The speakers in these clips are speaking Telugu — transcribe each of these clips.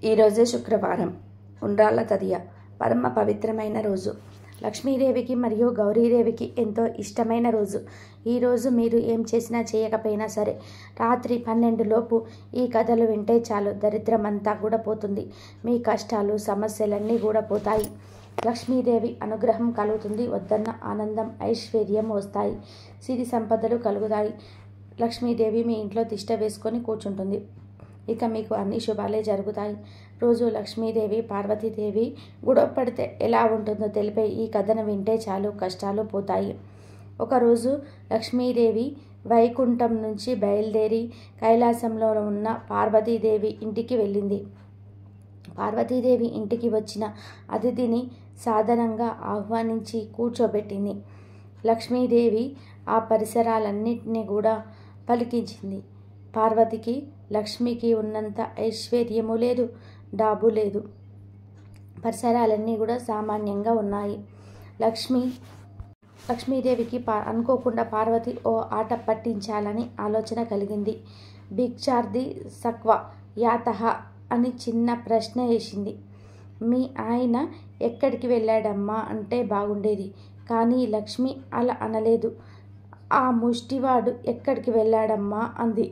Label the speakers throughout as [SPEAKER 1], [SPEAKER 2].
[SPEAKER 1] ఈరోజే శుక్రవారం, ఉండ్రాళ్ళ తదియ, పరమ పవిత్రమైన రోజు. లక్ష్మీదేవికి మరియు గౌరీదేవికి ఎంతో ఇష్టమైన రోజు. ఈరోజు మీరు ఏం చేసినా చేయకపోయినా సరే రాత్రి 12 లోపు ఈ కథలు వింటే చాలు, దరిద్రమంతా కూడా పోతుంది. మీ కష్టాలు సమస్యలన్నీ కూడా పోతాయి. లక్ష్మీదేవి అనుగ్రహం కలుగుతుంది. వద్దన్న ఆనందం ఐశ్వర్యం వస్తాయి. సిరి సంపదలు కలుగుతాయి. లక్ష్మీదేవి మీ ఇంట్లో తిష్ట వేసుకొని కూర్చుంటుంది. ఇక మీకు అన్ని శుభాలే జరుగుతాయి. రోజు లక్ష్మీదేవి పార్వతీదేవి గొడవ పడితే ఎలా ఉంటుందో తెలిపే ఈ కథను వింటే చాలు, కష్టాలు పోతాయి. ఒకరోజు లక్ష్మీదేవి వైకుంఠం నుంచి బయలుదేరి కైలాసంలో ఉన్న పార్వతీదేవి ఇంటికి వెళ్ళింది. పార్వతీదేవి ఇంటికి వచ్చిన అతిథిని సాధారణంగా ఆహ్వానించి కూర్చోబెట్టింది. లక్ష్మీదేవి ఆ పరిసరాలన్నింటినీ కూడా పలికించింది. పార్వతికి లక్ష్మికి ఉన్నంత ఐశ్వర్యము లేదు, డాబు లేదు. పరిసరాలన్నీ కూడా సామాన్యంగా ఉన్నాయి. లక్ష్మీదేవికి అనుకోకుండా పార్వతి ఓ ఆట పట్టించాలని ఆలోచన కలిగింది. భిక్షార్థి సక్వ యాతః అని చిన్న ప్రశ్న వేసింది. మీ ఆయన ఎక్కడికి వెళ్ళాడమ్మా అంటే బాగుండేది, కానీ లక్ష్మి అలా అనలేదు. ఆ ముష్టివాడు ఎక్కడికి వెళ్ళాడమ్మా అంది.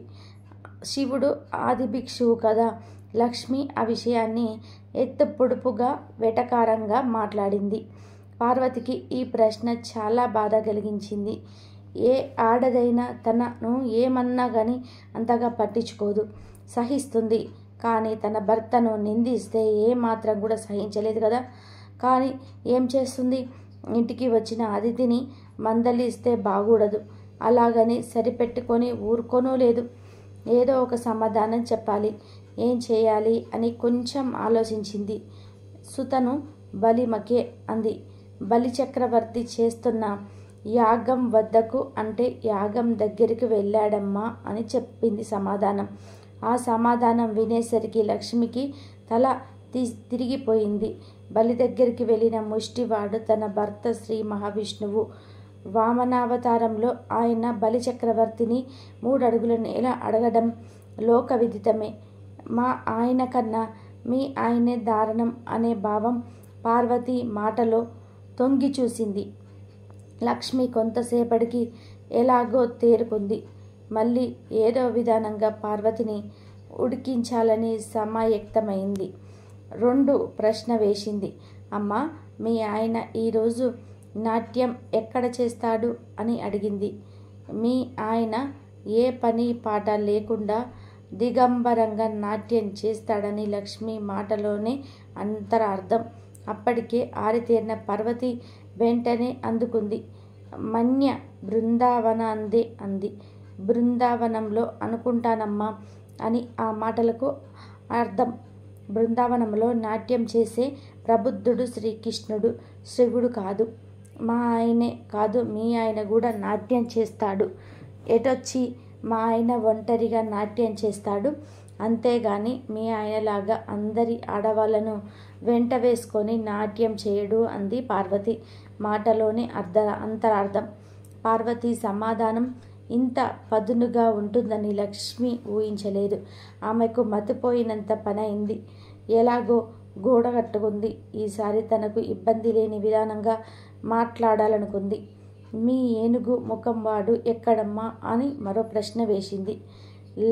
[SPEAKER 1] శివుడు ఆది భిక్షువు కదా. లక్ష్మి ఆ విషయాన్ని ఎత్తుపొడుపుగా వెటకారంగా మాట్లాడింది. పార్వతికి ఈ ప్రశ్న చాలా బాధ కలిగించింది. ఏ ఆడదైనా తనను ఏమన్నా కానీ అంతగా పట్టించుకోదు, సహిస్తుంది. కానీ తన భర్తను నిందిస్తే ఏమాత్రం కూడా సహించలేదు కదా. కానీ ఏం చేస్తుంది? ఇంటికి వచ్చిన అతిథిని మందలిస్తే బాగూడదు. అలాగని సరిపెట్టుకొని ఊరుకోనూ లేదు. ఏదో ఒక సమాధానం చెప్పాలి. ఏం చేయాలి అని కొంచెం ఆలోచించింది. సుతను బలిమకే అంది. బలి చక్రవర్తి చేస్తున్న యాగం వద్దకు అంటే యాగం దగ్గరికి వెళ్ళాడమ్మా అని చెప్పింది సమాధానం. ఆ సమాధానం వినేసరికి లక్ష్మికి తల తిరిగిపోయింది. బలి దగ్గరికి వెళ్ళిన ముష్టివాడు తన భర్త శ్రీ మహావిష్ణువు. వామనావతారంలో ఆయన బలి చక్రవర్తిని 3 అడుగుల నేల అడగడం లోక విదితమే. మా ఆయన కన్నా మీ ఆయనే దారుణం అనే భావం పార్వతి మాటలో తొంగి చూసింది. లక్ష్మి కొంతసేపటికి ఎలాగో తేరుకుంది. మళ్ళీ ఏదో విధానంగా పార్వతిని ఉడికించాలని సమాయత్తమైంది. 2 ప్రశ్న వేసింది. అమ్మా, మీ ఆయన ఈరోజు నాట్యం ఎక్కడ చేస్తాడు అని అడిగింది. మీ ఆయన ఏ పని పాట లేకుండా దిగంబరంగా నాట్యం చేస్తాడని లక్ష్మి మాటలోనే అంతరార్థం. అప్పటికే ఆరితేరిన పార్వతి వెంటనే అందుకుంది. మన్య బృందావనందే అంది. బృందావనంలో అనుకుంటానమ్మా అని ఆ మాటలకు అర్థం. బృందావనంలో నాట్యం చేసే ప్రబుద్ధుడు శ్రీకృష్ణుడు, శివుడు కాదు. మా ఆయనే కాదు, మీ ఆయన కూడా నాట్యం చేస్తాడు. ఎటొచ్చి మా ఆయన ఒంటరిగా నాట్యం చేస్తాడు. అంతేగాని మీ ఆయనలాగా అందరి ఆడవాళ్లను వెంట వేసుకొని నాట్యం చేయడు అంది పార్వతి మాటలోని అంతరార్థం. పార్వతి సమాధానం ఇంత పదునుగా ఉంటుందని లక్ష్మి ఊహించలేదు. ఆమెకు మతిపోయినంత పనైంది. ఎలాగో గోడ కట్టుకుంది. ఈసారి తనకు ఇబ్బంది లేని విధానంగా మాట్లాడాలనుకుంది. మీ ఏనుగు ముఖం వాడు ఎక్కడమ్మా అని మరో ప్రశ్న వేసింది.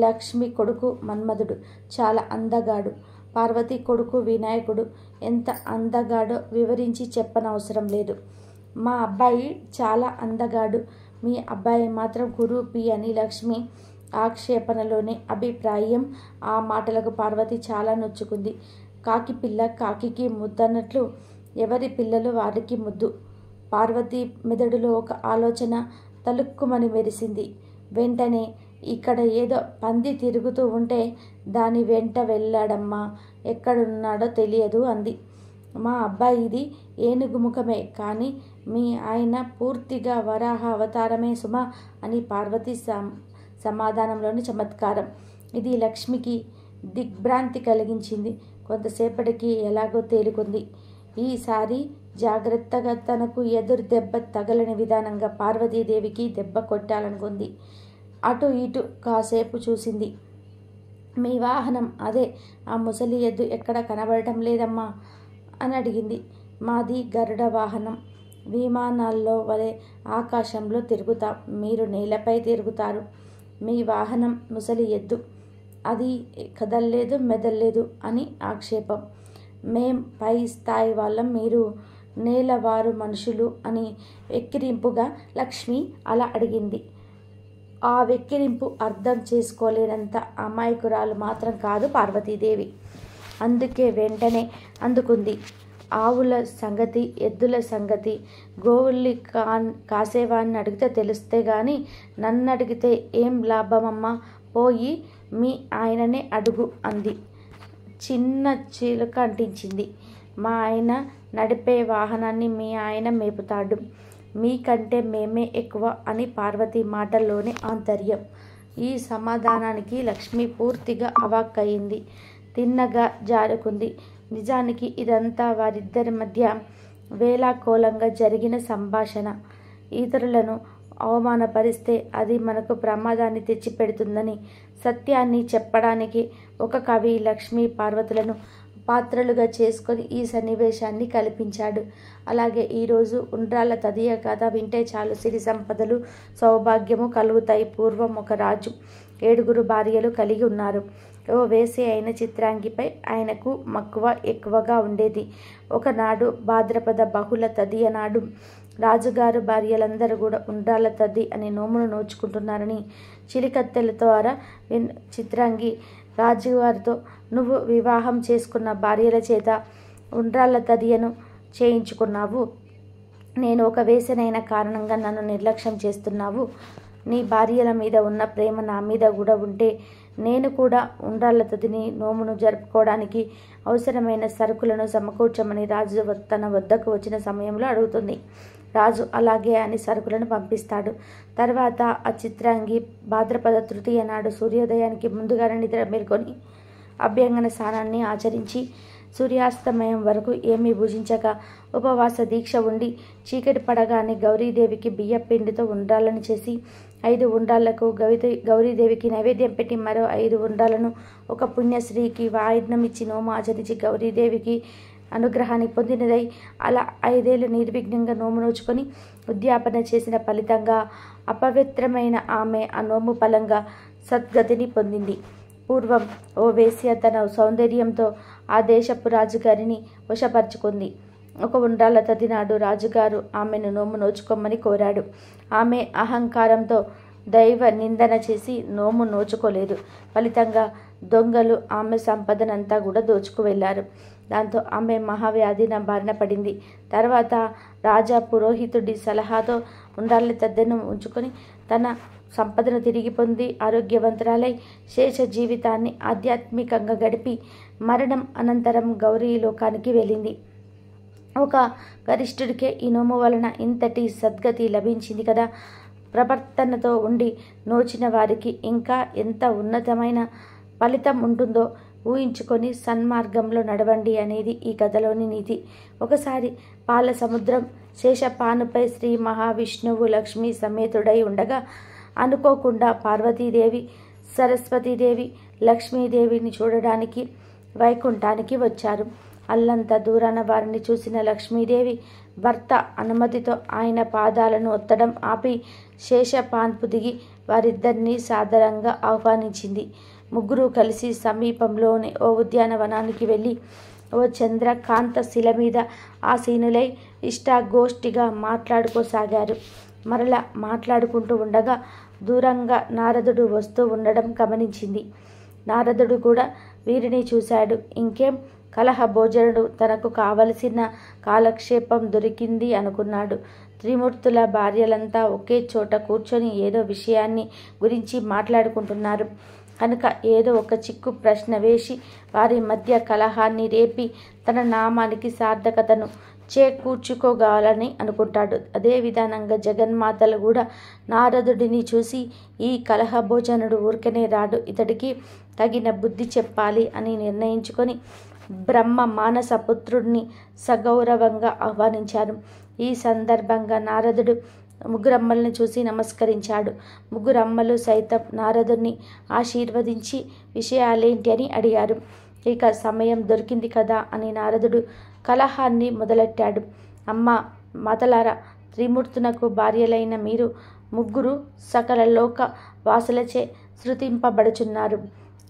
[SPEAKER 1] లక్ష్మి కొడుకు మన్మధుడు చాలా అందగాడు. పార్వతి కొడుకు వినాయకుడు ఎంత అందగాడో వివరించి చెప్పనవసరం లేదు. మా అబ్బాయి చాలా అందగాడు, మీ అబ్బాయి మాత్రం కురూపి అని లక్ష్మి ఆక్షేపణలోని అభిప్రాయం. ఆ మాటలకు పార్వతి చాలా నొచ్చుకుంది. కాకి పిల్ల కాకికి ముద్దన్నట్లు ఎవరి పిల్లలు వారికి ముద్దు. పార్వతి మెదడులో ఒక ఆలోచన తలుక్కుమని మెరిసింది. వెంటనే ఇక్కడ ఏదో పంది తిరుగుతూ ఉంటే దాని వెంట వెళ్ళాడమ్మా, ఎక్కడున్నాడో తెలియదు అంది. మా అబ్బాయిది ఏనుగు ముఖమే, కానీ మీ ఆయన పూర్తిగా వరాహ అవతారమే సుమా అని పార్వతి సమాధానంలోని చమత్కారం. ఇది లక్ష్మికి దిగ్భ్రాంతి కలిగించింది. కొంతసేపటికి ఎలాగో తేలుకుంది. ఈసారి జాగ్రత్తగా తనకు ఎదురు దెబ్బ తగలని విధానంగా పార్వతీదేవికి దెబ్బ కొట్టాలనుకుంది. అటు ఇటు కాసేపు చూసింది. మీ వాహనం అదే ఆ ముసలి ఎద్దు ఎక్కడ కనబడటం లేదమ్మా అని అడిగింది. మాది గరుడ వాహనం. విమానాల్లో వలె ఆకాశంలో తిరుగుతాం, మీరు నేలపై తిరుగుతారు. మీ వాహనం ముసలి ఎద్దు, అది కదల్లేదు మెదల్లేదు అని ఆక్షేపం. మేం పై స్థాయి వాళ్ళం, మీరు నేలవారు మనుషులు అని వెక్కిరింపుగా లక్ష్మి అలా అడిగింది. ఆ వెక్కిరింపు అర్థం చేసుకోలేనంత అమాయకురాలు మాత్రం కాదు పార్వతీదేవి. అందుకే వెంటనే అందుకుంది. ఆవుల సంగతి, ఎద్దుల సంగతి గోవుల్ని కాసేవాన్ని అడిగితే తెలుస్తే గాని నన్ను అడిగితే ఏం లాభమమ్మా, పోయి మీ ఆయననే అడుగు అంది. చిన్న చిలుక అంటించింది. మా ఆయన నడిపే వాహనాన్ని మీ ఆయన మేపుతాడు, మీకంటే మేమే ఎక్కువ అని పార్వతి మాటల్లోనే ఆంతర్యం. ఈ సమాధానానికి లక్ష్మి పూర్తిగా అవాక్కయింది. తిన్నగా జారుకుంది. నిజానికి ఇదంతా వారిద్దరి మధ్య వేలాకోలంగా జరిగిన సంభాషణ. ఇతరులను అవమానపరిస్తే అది మనకు ప్రమాదాన్ని తెచ్చిపెడుతుందని సత్యాన్ని చెప్పడానికి ఒక కవి లక్ష్మీ పార్వతులను పాత్రలుగా చేసుకొని ఈ సన్నివేశాన్ని కల్పించాడు. అలాగే ఈరోజు ఉండ్రాళ్ళ తదియ కథ వింటే చాలు సిరి సంపదలు సౌభాగ్యము కలుగుతాయి. పూర్వం ఒక రాజు 7 భార్యలు కలిగి ఉన్నారు. ఓ వేసి అయిన చిత్రాంగిపై ఆయనకు మక్కువ ఎక్కువగా ఉండేది. ఒకనాడు భాద్రపద బహుళ తదియ నాడు రాజుగారు భార్యలందరూ కూడా ఉండ్రాళ్ళ తది అనే నోమును నోచుకుంటున్నారని చిలికత్తెల ద్వారా చిత్రాంగి రాజుగారితో, నువ్వు వివాహం చేసుకున్న భార్యల చేత ఉండ్రాళ్ళ తదియను చేయించుకున్నావు, నేను ఒక వేసనైన కారణంగా నన్ను నిర్లక్ష్యం చేస్తున్నావు, నీ భార్యల మీద ఉన్న ప్రేమ నా మీద కూడా ఉంటే నేను కూడా ఉండ్రాళ్ళ తదిని నోమును జరుపుకోవడానికి అవసరమైన సరుకులను సమకూర్చమని రాజు తన వద్దకు వచ్చిన సమయంలో అడుగుతుంది. రాజు అలాగే అని సరుకులను పంపిస్తాడు. తర్వాత ఆ చిత్రాంగి భాద్రపద తృతీయ నాడు సూర్యోదయానికి ముందుగానే నిద్ర మేల్కొని అభ్యంగన స్నానాన్ని ఆచరించి సూర్యాస్తమయం వరకు ఏమీ భుజించక ఉపవాస దీక్ష ఉండి చీకటి పడగానే గౌరీదేవికి బియ్యపిండితో ఉండ్రాలను చేసి 5 ఉండ్రాళ్లకు గౌరీదేవికి నైవేద్యం పెట్టి మరో 5 ఉండ్రాలను ఒక పుణ్యశ్రీకి వాయిద్యం ఇచ్చి నోము ఆచరించి గౌరీదేవికి అనుగ్రహాన్ని పొందినదై అలా 5 ఏళ్ళు నిర్విఘ్నంగా నోము నోచుకొని ఉద్యాపన చేసిన ఫలితంగా అపవిత్రమైన ఆమె ఆ నోము ఫలంగా సద్గతిని పొందింది. పూర్వం ఓ వేశ్య తన సౌందర్యంతో ఆ దేశపు రాజుగారిని వశపరుచుకుంది. ఒక ఉండ్రాళ్ళ తది నాడు రాజుగారు ఆమెను నోము నోచుకోమని కోరాడు. ఆమె అహంకారంతో దైవ నిందన చేసి నోము నోచుకోలేదు. ఫలితంగా దొంగలు ఆమె సంపదనంతా కూడా దోచుకు వెళ్ళారు. దాంతో ఆమె మహావ్యాధిన బారిన పడింది. తర్వాత రాజా పురోహితుడి సలహాతో ఉండ్రాళ్ళ తద్దెను ఉంచుకొని తన సంపదను తిరిగి పొంది ఆరోగ్యవంతురాలై శేష జీవితాన్ని ఆధ్యాత్మికంగా గడిపి మరణం అనంతరం గౌరీ లోకానికి వెళ్ళింది. ఒక గరిష్ఠుడికే ఈ నోము వలన ఇంతటి సద్గతి లభించింది కదా. ప్రవర్తనతో ఉండి నోచిన వారికి ఇంకా ఎంత ఉన్నతమైన ఫలితం ఉంటుందో ఊహించుకొని సన్మార్గంలో నడవండి అనేది ఈ కథలోని నీతి. ఒకసారి పాల సముద్రం శేషపానుపై శ్రీ మహావిష్ణువు లక్ష్మీ సమేతుడై ఉండగా అనుకోకుండా పార్వతీదేవి, సరస్వతీదేవి లక్ష్మీదేవిని చూడడానికి వైకుంఠానికి వచ్చారు. అల్లంత దూరాన వారిని చూసిన లక్ష్మీదేవి భర్త అనుమతితో ఆయన పాదాలను ఒత్తడం ఆపి శేషపాన్పు దిగి వారిద్దరినీ సాదరంగా ఆహ్వానించింది. ముగ్గురు కలిసి సమీపంలోని ఓ ఉద్యానవనానికి వెళ్ళి ఓ చంద్రకాంత శిల మీద ఆసీనులై ఇష్టాగోష్ఠిగా మాట్లాడుకోసాగారు. మరలా మాట్లాడుకుంటూ ఉండగా దూరంగా నారదుడు వస్తూ ఉండడం గమనించింది. నారదుడు కూడా వీరిని చూశాడు. ఇంకేం కలహ భోజనుడు, తనకు కావలసిన కాలక్షేపం దొరికింది అనుకున్నాడు. త్రిమూర్తుల భార్యలంతా ఒకే చోట కూర్చొని ఏదో విషయాన్ని గురించి మాట్లాడుకుంటున్నారు కనుక ఏదో ఒక చిక్కు ప్రశ్న వేసి వారి మధ్య కలహాన్ని రేపి తన నామానికి సార్థకతను చేకూర్చుకోగలని అనుకుంటాడు. అదే విధానంగా జగన్మాతలు కూడా నారదుడిని చూసి ఈ కలహ భోజనుడు ఊరికనే రాడు, ఇతడికి తగిన బుద్ధి చెప్పాలి అని నిర్ణయించుకొని బ్రహ్మ మానస పుత్రుడిని సగౌరవంగా ఆహ్వానించారు. ఈ సందర్భంగా నారదుడు ముగ్గురమ్మల్ని చూసి నమస్కరించాడు. ముగ్గురమ్మలు సైతం నారదుని ఆశీర్వదించి విషయాలేంటి అని అడిగారు. ఇక సమయం దొరికింది కదా అని నారదుడు కలహాన్ని మొదలెట్టాడు. అమ్మ మాతలారా, త్రిమూర్తునకు భార్యలైన మీరు ముగ్గురు సకల లోక వాసులచే శృతింపబడుచున్నారు.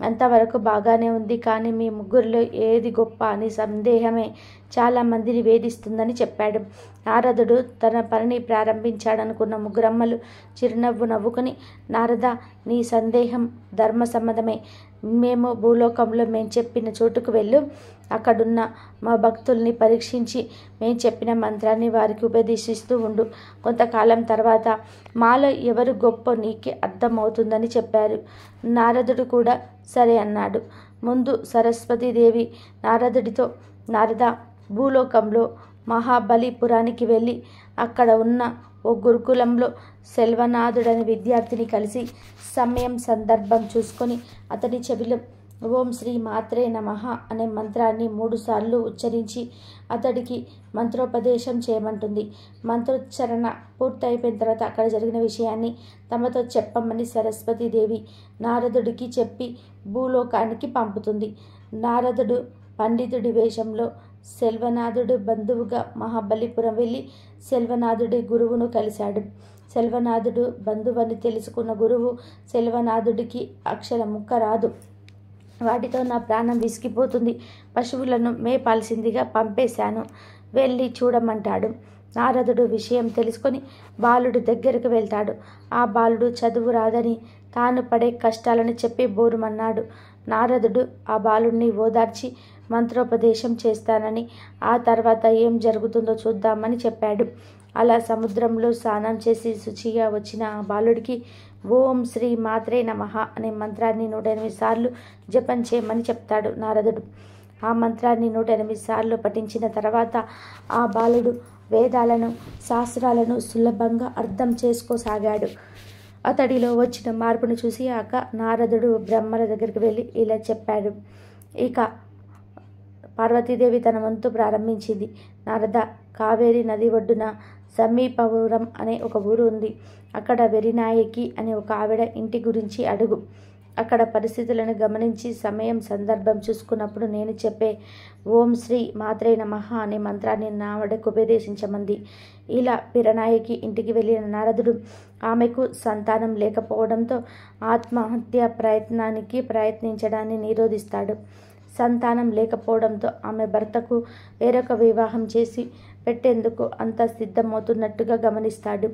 [SPEAKER 1] అంతవరకు బాగానే ఉంది. కానీ మీ ముగ్గురిలో ఏది గొప్ప అని సందేహమే చాలామందిని వేధిస్తుందని చెప్పాడు. నారదుడు తన పనిని ప్రారంభించాడనుకున్న ముగ్గురమ్మలు చిరునవ్వు నవ్వుకుని, నారద, నీ సందేహం ధర్మసమ్మతమే. మేము భూలోకంలో మేము చెప్పిన చోటుకు వెళ్ళు. అక్కడున్న మా భక్తుల్ని పరీక్షించి మేము చెప్పిన మంత్రాన్ని వారికి ఉపదేశిస్తూ ఉండు. కొంతకాలం తర్వాత మాలో ఎవరు గొప్ప నీకే అర్థమవుతుందని చెప్పారు. నారదుడు కూడా సరే అన్నాడు. ముందు సరస్వతీదేవి నారదుడితో, నారద, భూలోకంలో మహాబలిపురానికి వెళ్ళి అక్కడ ఉన్న ఓ గురుకులంలో సెల్వనాథుడని విద్యార్థిని కలిసి సమయం సందర్భం చూసుకొని అతడి చెవిలో ఓం శ్రీ మాత్రే నమః అనే మంత్రాన్ని 3 సార్లు ఉచ్చరించి అతడికి మంత్రోపదేశం చేయమంటుంది. మంత్రోచ్చరణ పూర్తయిపోయిన తర్వాత అక్కడ జరిగిన విషయాన్ని తమతో చెప్పమని సరస్వతీదేవి నారదుడికి చెప్పి భూలోకానికి పంపుతుంది. నారదుడు పండితుడి వేషంలో సెల్వనాథుడు బంధువుగా మహాబలిపురం వెళ్ళి సెల్వనాథుడి గురువును కలిశాడు. సెల్వనాథుడు బంధువని తెలుసుకున్న గురువు సెల్వనాథుడికి అక్షర ముక్క రాదు. వాటితో నా ప్రాణం విసిగిపోతుంది. పశువులను మేపాల్సిందిగా పంపేశాను. వెళ్ళి చూడమంటాడు. నారదుడు విషయం తెలుసుకొని బాలుడి దగ్గరకు వెళ్తాడు. ఆ బాలుడు చదువు రాదని తాను పడే కష్టాలను చెప్పి బోరుమన్నాడు. నారదుడు ఆ బాలుడిని ఓదార్చి మంత్రోపదేశం చేస్తానని, ఆ తర్వాత ఏం జరుగుతుందో చూద్దామని చెప్పాడు. అలా సముద్రంలో స్నానం చేసి శుచిగా వచ్చిన ఆ బాలుడికి ఓం శ్రీ మాత్రే నమః అనే మంత్రాన్ని 108 సార్లు జపం చేయమని చెప్తాడు నారదుడు. ఆ మంత్రాన్ని 108 సార్లు పఠించిన తర్వాత ఆ బాలుడు వేదాలను, శాస్త్రాలను సులభంగా అర్థం చేసుకోసాగాడు. అతడిలో వచ్చిన మార్పును చూసి నారదుడు బ్రహ్మల దగ్గరికి వెళ్ళి ఇలా చెప్పాడు. ఇక పార్వతీదేవి తన వంతు ప్రారంభించింది. నారద, కావేరి నది ఒడ్డున సమీపపురం అనే ఒక ఊరు ఉంది. అక్కడ వెరినాయకి అనే ఒక ఆవిడ ఇంటి గురించి అడుగు. అక్కడ పరిస్థితులను గమనించి సమయం సందర్భం చూసుకున్నప్పుడు నేను చెప్పే ఓం శ్రీ మాత్రే నమః అనే మంత్రాన్ని నావిడకు ఉపదేశించమంది. ఇలా పిరనాయకి ఇంటికి వెళ్ళిన నారదుడు ఆమెకు సంతానం లేకపోవడంతో ఆత్మహత్య ప్రయత్నించడాన్ని నిరోధిస్తాడు. సంతానం లేకపోవడంతో ఆమె భర్తకు వేరొక వివాహం చేసి పెట్టేందుకు అంతా సిద్ధమవుతున్నట్టుగా గమనిస్తాడు.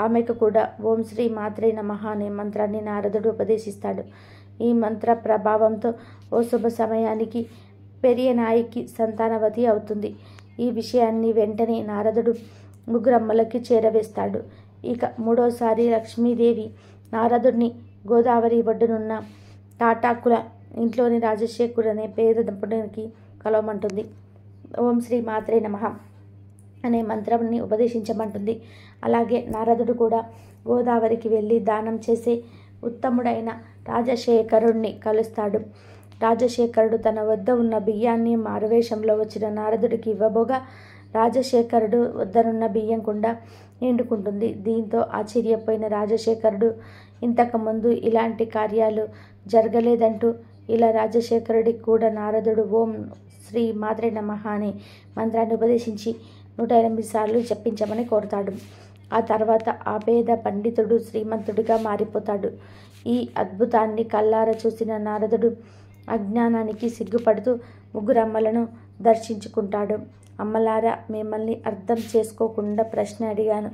[SPEAKER 1] ఆమెకు కూడా ఓం శ్రీ మాత్రే నమః అనే మంత్రాన్ని నారదుడు ఉపదేశిస్తాడు. ఈ మంత్ర ప్రభావంతో ఓ శుభ సమయానికి పెరియనాయికి సంతానవతి అవుతుంది. ఈ విషయాన్ని వెంటనే నారదుడు ముగ్గురమ్మలకి చేరవేస్తాడు. ఇక 3వసారి లక్ష్మీదేవి నారదుడిని గోదావరి ఒడ్డునున్న తాటాకుల ఇంట్లోని రాజశేఖర్ అనే పేద దంపతునికి కలవమంటుంది. ఓం శ్రీ మాత్రే నమః అనే మంత్రాన్ని ఉపదేశించమంటుంది. అలాగే నారదుడు కూడా గోదావరికి వెళ్ళి దానం చేసే ఉత్తముడైన రాజశేఖరుణ్ణి కలుస్తాడు. రాజశేఖరుడు తన వద్ద ఉన్న బియ్యాన్ని మారువేషంలో వచ్చిన నారదుడికి ఇవ్వబోగా రాజశేఖరుడు వద్దనున్న బియ్యం కుండా నిండుకుంటుంది. దీంతో ఆశ్చర్యపోయిన రాజశేఖరుడు ఇంతకుముందు ఇలాంటి కార్యాలు జరగలేదంటూ ఇలా రాజశేఖరుడికి కూడా నారదుడు ఓం శ్రీ మాత్రే నమః అనే మంత్రాన్ని ఉపదేశించి 108 సార్లు జపించమని కోరుతాడు. ఆ తర్వాత ఆ పేద పండితుడు శ్రీమంతుడిగా మారిపోతాడు. ఈ అద్భుతాన్ని కల్లారా చూసిన నారదుడు అజ్ఞానానికి సిగ్గుపడుతూ ముగ్గురమ్మలను దర్శించుకుంటాడు. అమ్మలారా, మిమ్మల్ని అర్థం చేసుకోకుండా ప్రశ్న అడిగాను.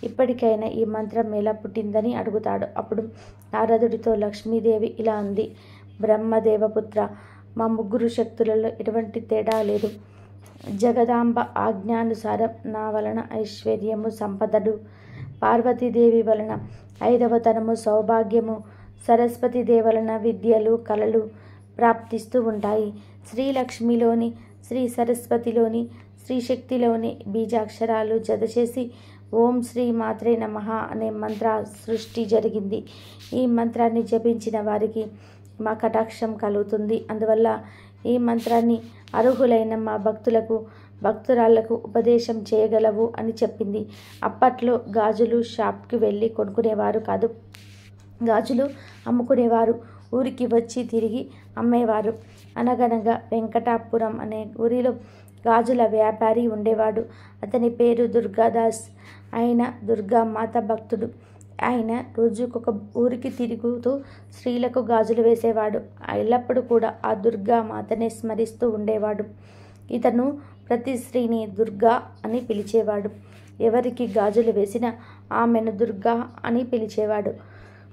[SPEAKER 1] ఇప్పటికైనా ఈ మంత్రం ఎలా పుట్టిందని అడుగుతాడు. అప్పుడు నారదుడితో లక్ష్మీదేవి ఇలా అంది. బ్రహ్మదేవపుత్ర, మా ముగ్గురు శక్తులలో ఎటువంటి తేడా లేదు. జగదాంబ ఆజ్ఞానుసారం నా వలన ఐశ్వర్యము, సంపదలు, పార్వతీదేవి వలన 5వతనము సౌభాగ్యము, సరస్వతీదేవి వలన విద్యలు, కళలు ప్రాప్తిస్తూ ఉంటాయి. శ్రీలక్ష్మిలోని, శ్రీ సరస్వతిలోని, శ్రీశక్తిలోని బీజాక్షరాలు జతచేసి ఓం శ్రీ మాత్రే నమః అనే మంత్ర సృష్టి జరిగింది. ఈ మంత్రాన్ని జపించిన వారికి మా కటాక్షం కలుగుతుంది. అందువల్ల ఈ మంత్రాన్ని అర్హులైన మా భక్తులకు భక్తురాళ్లకు ఉపదేశం చేయగలవు అని చెప్పింది. అప్పట్లో గాజులు షాప్కి వెళ్ళి కొనుక్కునేవారు కాదు, గాజులు అమ్ముకునేవారు. ఊరికి వచ్చి తిరిగి అమ్మేవారు. అనగనగా వెంకటాపురం అనే ఊరిలో గాజుల వ్యాపారి ఉండేవాడు. అతని పేరు దుర్గాదాస్. ఆయన దుర్గామాత భక్తుడు. ఆయన రోజుకొక ఊరికి తిరుగుతూ స్త్రీలకు గాజులు వేసేవాడు. ఎల్లప్పుడూ కూడా ఆ దుర్గామాతనే స్మరిస్తూ ఉండేవాడు. ఇతను ప్రతి స్త్రీని దుర్గా అని పిలిచేవాడు. ఎవరికి గాజులు వేసినా ఆమెను దుర్గా అని పిలిచేవాడు.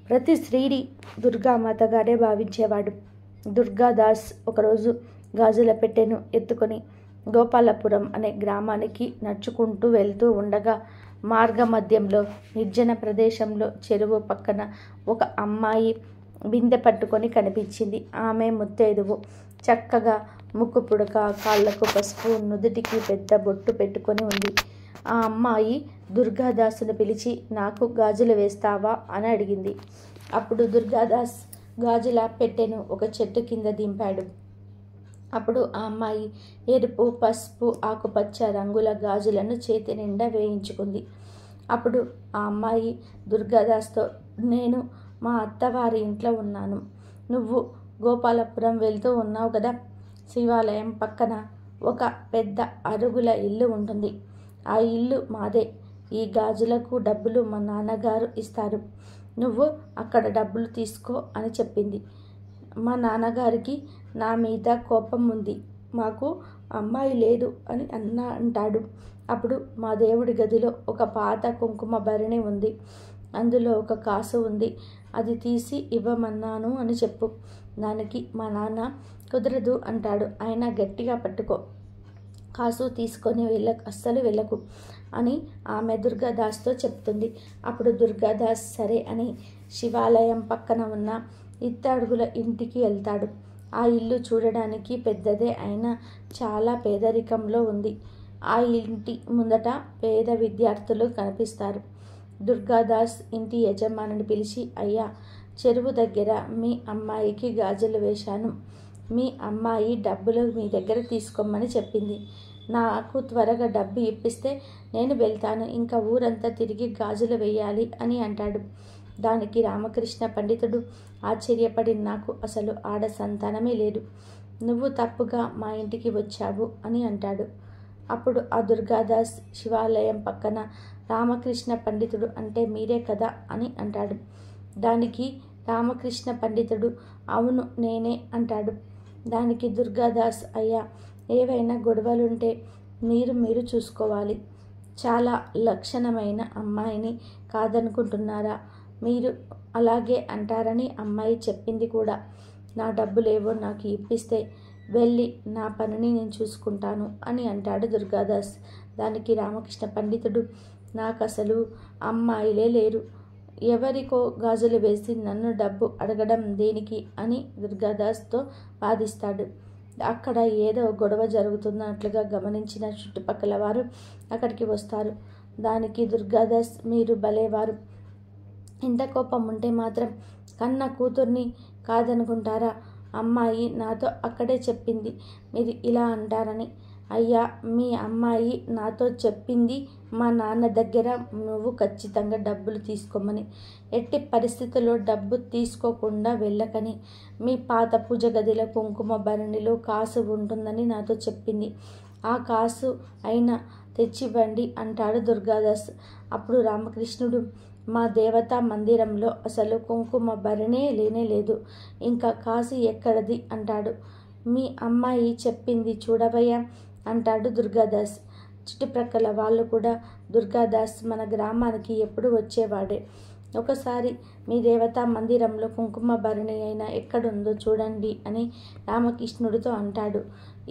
[SPEAKER 1] ప్రతి స్త్రీని దుర్గామాతగానే భావించేవాడు. దుర్గాదాస్ ఒకరోజు గాజుల పెట్టెను ఎత్తుకొని గోపాలపురం అనే గ్రామానికి నడుచుకుంటూ వెళ్తూ ఉండగా మార్గమధ్యంలో నిర్జన ప్రదేశంలో చెరువు పక్కన ఒక అమ్మాయి బిందె పట్టుకొని కనిపించింది. ఆమె ముత్తైదువు. చక్కగా ముక్కు పుడక, కాళ్లకు పసుపు, నుదుటికి పెద్ద బొట్టు పెట్టుకొని ఉంది. ఆ అమ్మాయి దుర్గాదాసును పిలిచి, నాకు గాజులు వేస్తావా అని అడిగింది. అప్పుడు దుర్గాదాస్ గాజుల పెట్టెను ఒక చెట్టు కింద దింపాడు. అప్పుడు ఆ అమ్మాయి ఎరుపు, పసుపు, ఆకుపచ్చ రంగుల గాజులను చేతి నిండా వేయించుకుంది. అప్పుడు ఆ అమ్మాయి దుర్గాదాస్తో, నేను మా అత్తవారి ఇంట్లో ఉన్నాను. నువ్వు గోపాలపురం వెళ్తూ ఉన్నావు కదా, శివాలయం పక్కన ఒక పెద్ద అరుగుల ఇల్లు ఉంటుంది. ఆ ఇల్లు మాదే. ఈ గాజులకు డబ్బులు మా నాన్నగారు ఇస్తారు. నువ్వు అక్కడ డబ్బులు తీసుకో అని చెప్పింది. మా నాన్నగారికి నా మీద కోపం ఉంది. మాకు అమ్మాయి లేదు అని అంటాడు. అప్పుడు మా దేవుడి గదిలో ఒక పాత కుంకుమ భరణి ఉంది. అందులో ఒక కాసు ఉంది. అది తీసి ఇవ్వమన్నాను అని చెప్పు. దానికి మా నాన్న కుదరదు అంటాడు. ఆయన గట్టిగా పట్టుకో, కాసు తీసుకొని అస్సలు వెళ్ళకు అని ఆమె దుర్గాదాస్తో చెప్తుంది. అప్పుడు దుర్గాదాస్ సరే అని శివాలయం పక్కన ఉన్న ఇత్తడుగుల ఇంటికి వెళ్తాడు. ఆ ఇల్లు చూడడానికి పెద్దదే అయినా చాలా పేదరికంలో ఉంది. ఆ ఇంటి ముందట పేద విద్యార్థులు కనిపిస్తారు. దుర్గాదాస్ ఇంటి యజమానిని పిలిచి, అయ్యా, చెరువు దగ్గర మీ అమ్మాయికి గాజులు వేశాను. మీ అమ్మాయి డబ్బులు మీ దగ్గర తీసుకోమని చెప్పింది. నాకు త్వరగా డబ్బు ఇప్పిస్తే నేను వెళ్తాను. ఇంకా ఊరంతా తిరిగి గాజులు వేయాలి అని అంటాడు. దానికి రామకృష్ణ పండితుడు ఆశ్చర్యపడి, నాకు అసలు ఆడ సంతానమే లేదు. నువ్వు తప్పుగా మా ఇంటికి వచ్చావు అని అంటాడు. అప్పుడు ఆ దుర్గాదాస్, శివాలయం పక్కన రామకృష్ణ పండితుడు అంటే మీరే కదా అని అంటాడు. దానికి రామకృష్ణ పండితుడు, అవును నేనే అంటాడు. దానికి దుర్గాదాస్, అయ్యా, ఏవైనా గొడవలుంటే మీరు చూసుకోవాలి. చాలా లక్షణమైన అమ్మాయిని కాదనుకుంటున్నారా? మీరు అలాగే అంటారని అమ్మాయి చెప్పింది కూడా. నా డబ్బులేవో నాకు ఇప్పిస్తే వెళ్ళి నా పనిని నేను చూసుకుంటాను అని అంటాడు దుర్గాదాస్. దానికి రామకృష్ణ పండితుడు, నాకు అసలు అమ్మాయిలే లేరు. ఎవరికో గాజులు వేసి నన్ను డబ్బు అడగడం దేనికి అని దుర్గాదాస్తో వాదిస్తాడు. అక్కడ ఏదో గొడవ జరుగుతున్నట్లుగా గమనించిన చుట్టుపక్కల వారు అక్కడికి వస్తారు. దానికి దుర్గాదాస్, మీరు భలేవారు. ఇంత కోపం ఉంటే మాత్రం కన్న కూతుర్ని కాదనుకుంటారా? అమ్మాయి నాతో అక్కడే చెప్పింది మీరు ఇలా అంటారని. అయ్యా, మీ అమ్మాయి నాతో చెప్పింది మా నాన్న దగ్గర నువ్వు ఖచ్చితంగా డబ్బులు తీసుకోమని, ఎట్టి పరిస్థితుల్లో డబ్బు తీసుకోకుండా వెళ్ళకని, మీ పాత పూజ గదిలో కుంకుమ భరణిలో కాసు ఉంటుందని నాతో చెప్పింది. ఆ కాసు అయినా తెచ్చివ్వండి అంటాడు దుర్గాదాస్. అప్పుడు రామకృష్ణుడు, మా దేవతా మందిరంలో అసలు కుంకుమ భరణే లేనే లేదు, ఇంకా కాసు ఎక్కడది అంటాడు. మీ అమ్మాయి చెప్పింది చూడవయ్యా అంటాడు దుర్గాదాస్. చుట్టుప్రక్కల వాళ్ళు కూడా, దుర్గాదాస్ మన గ్రామానికి ఎప్పుడు వచ్చేవాడే. ఒకసారి మీ దేవతా మందిరంలో కుంకుమ భరణి అయినా ఎక్కడుందో చూడండి అని రామకృష్ణుడితో అంటాడు.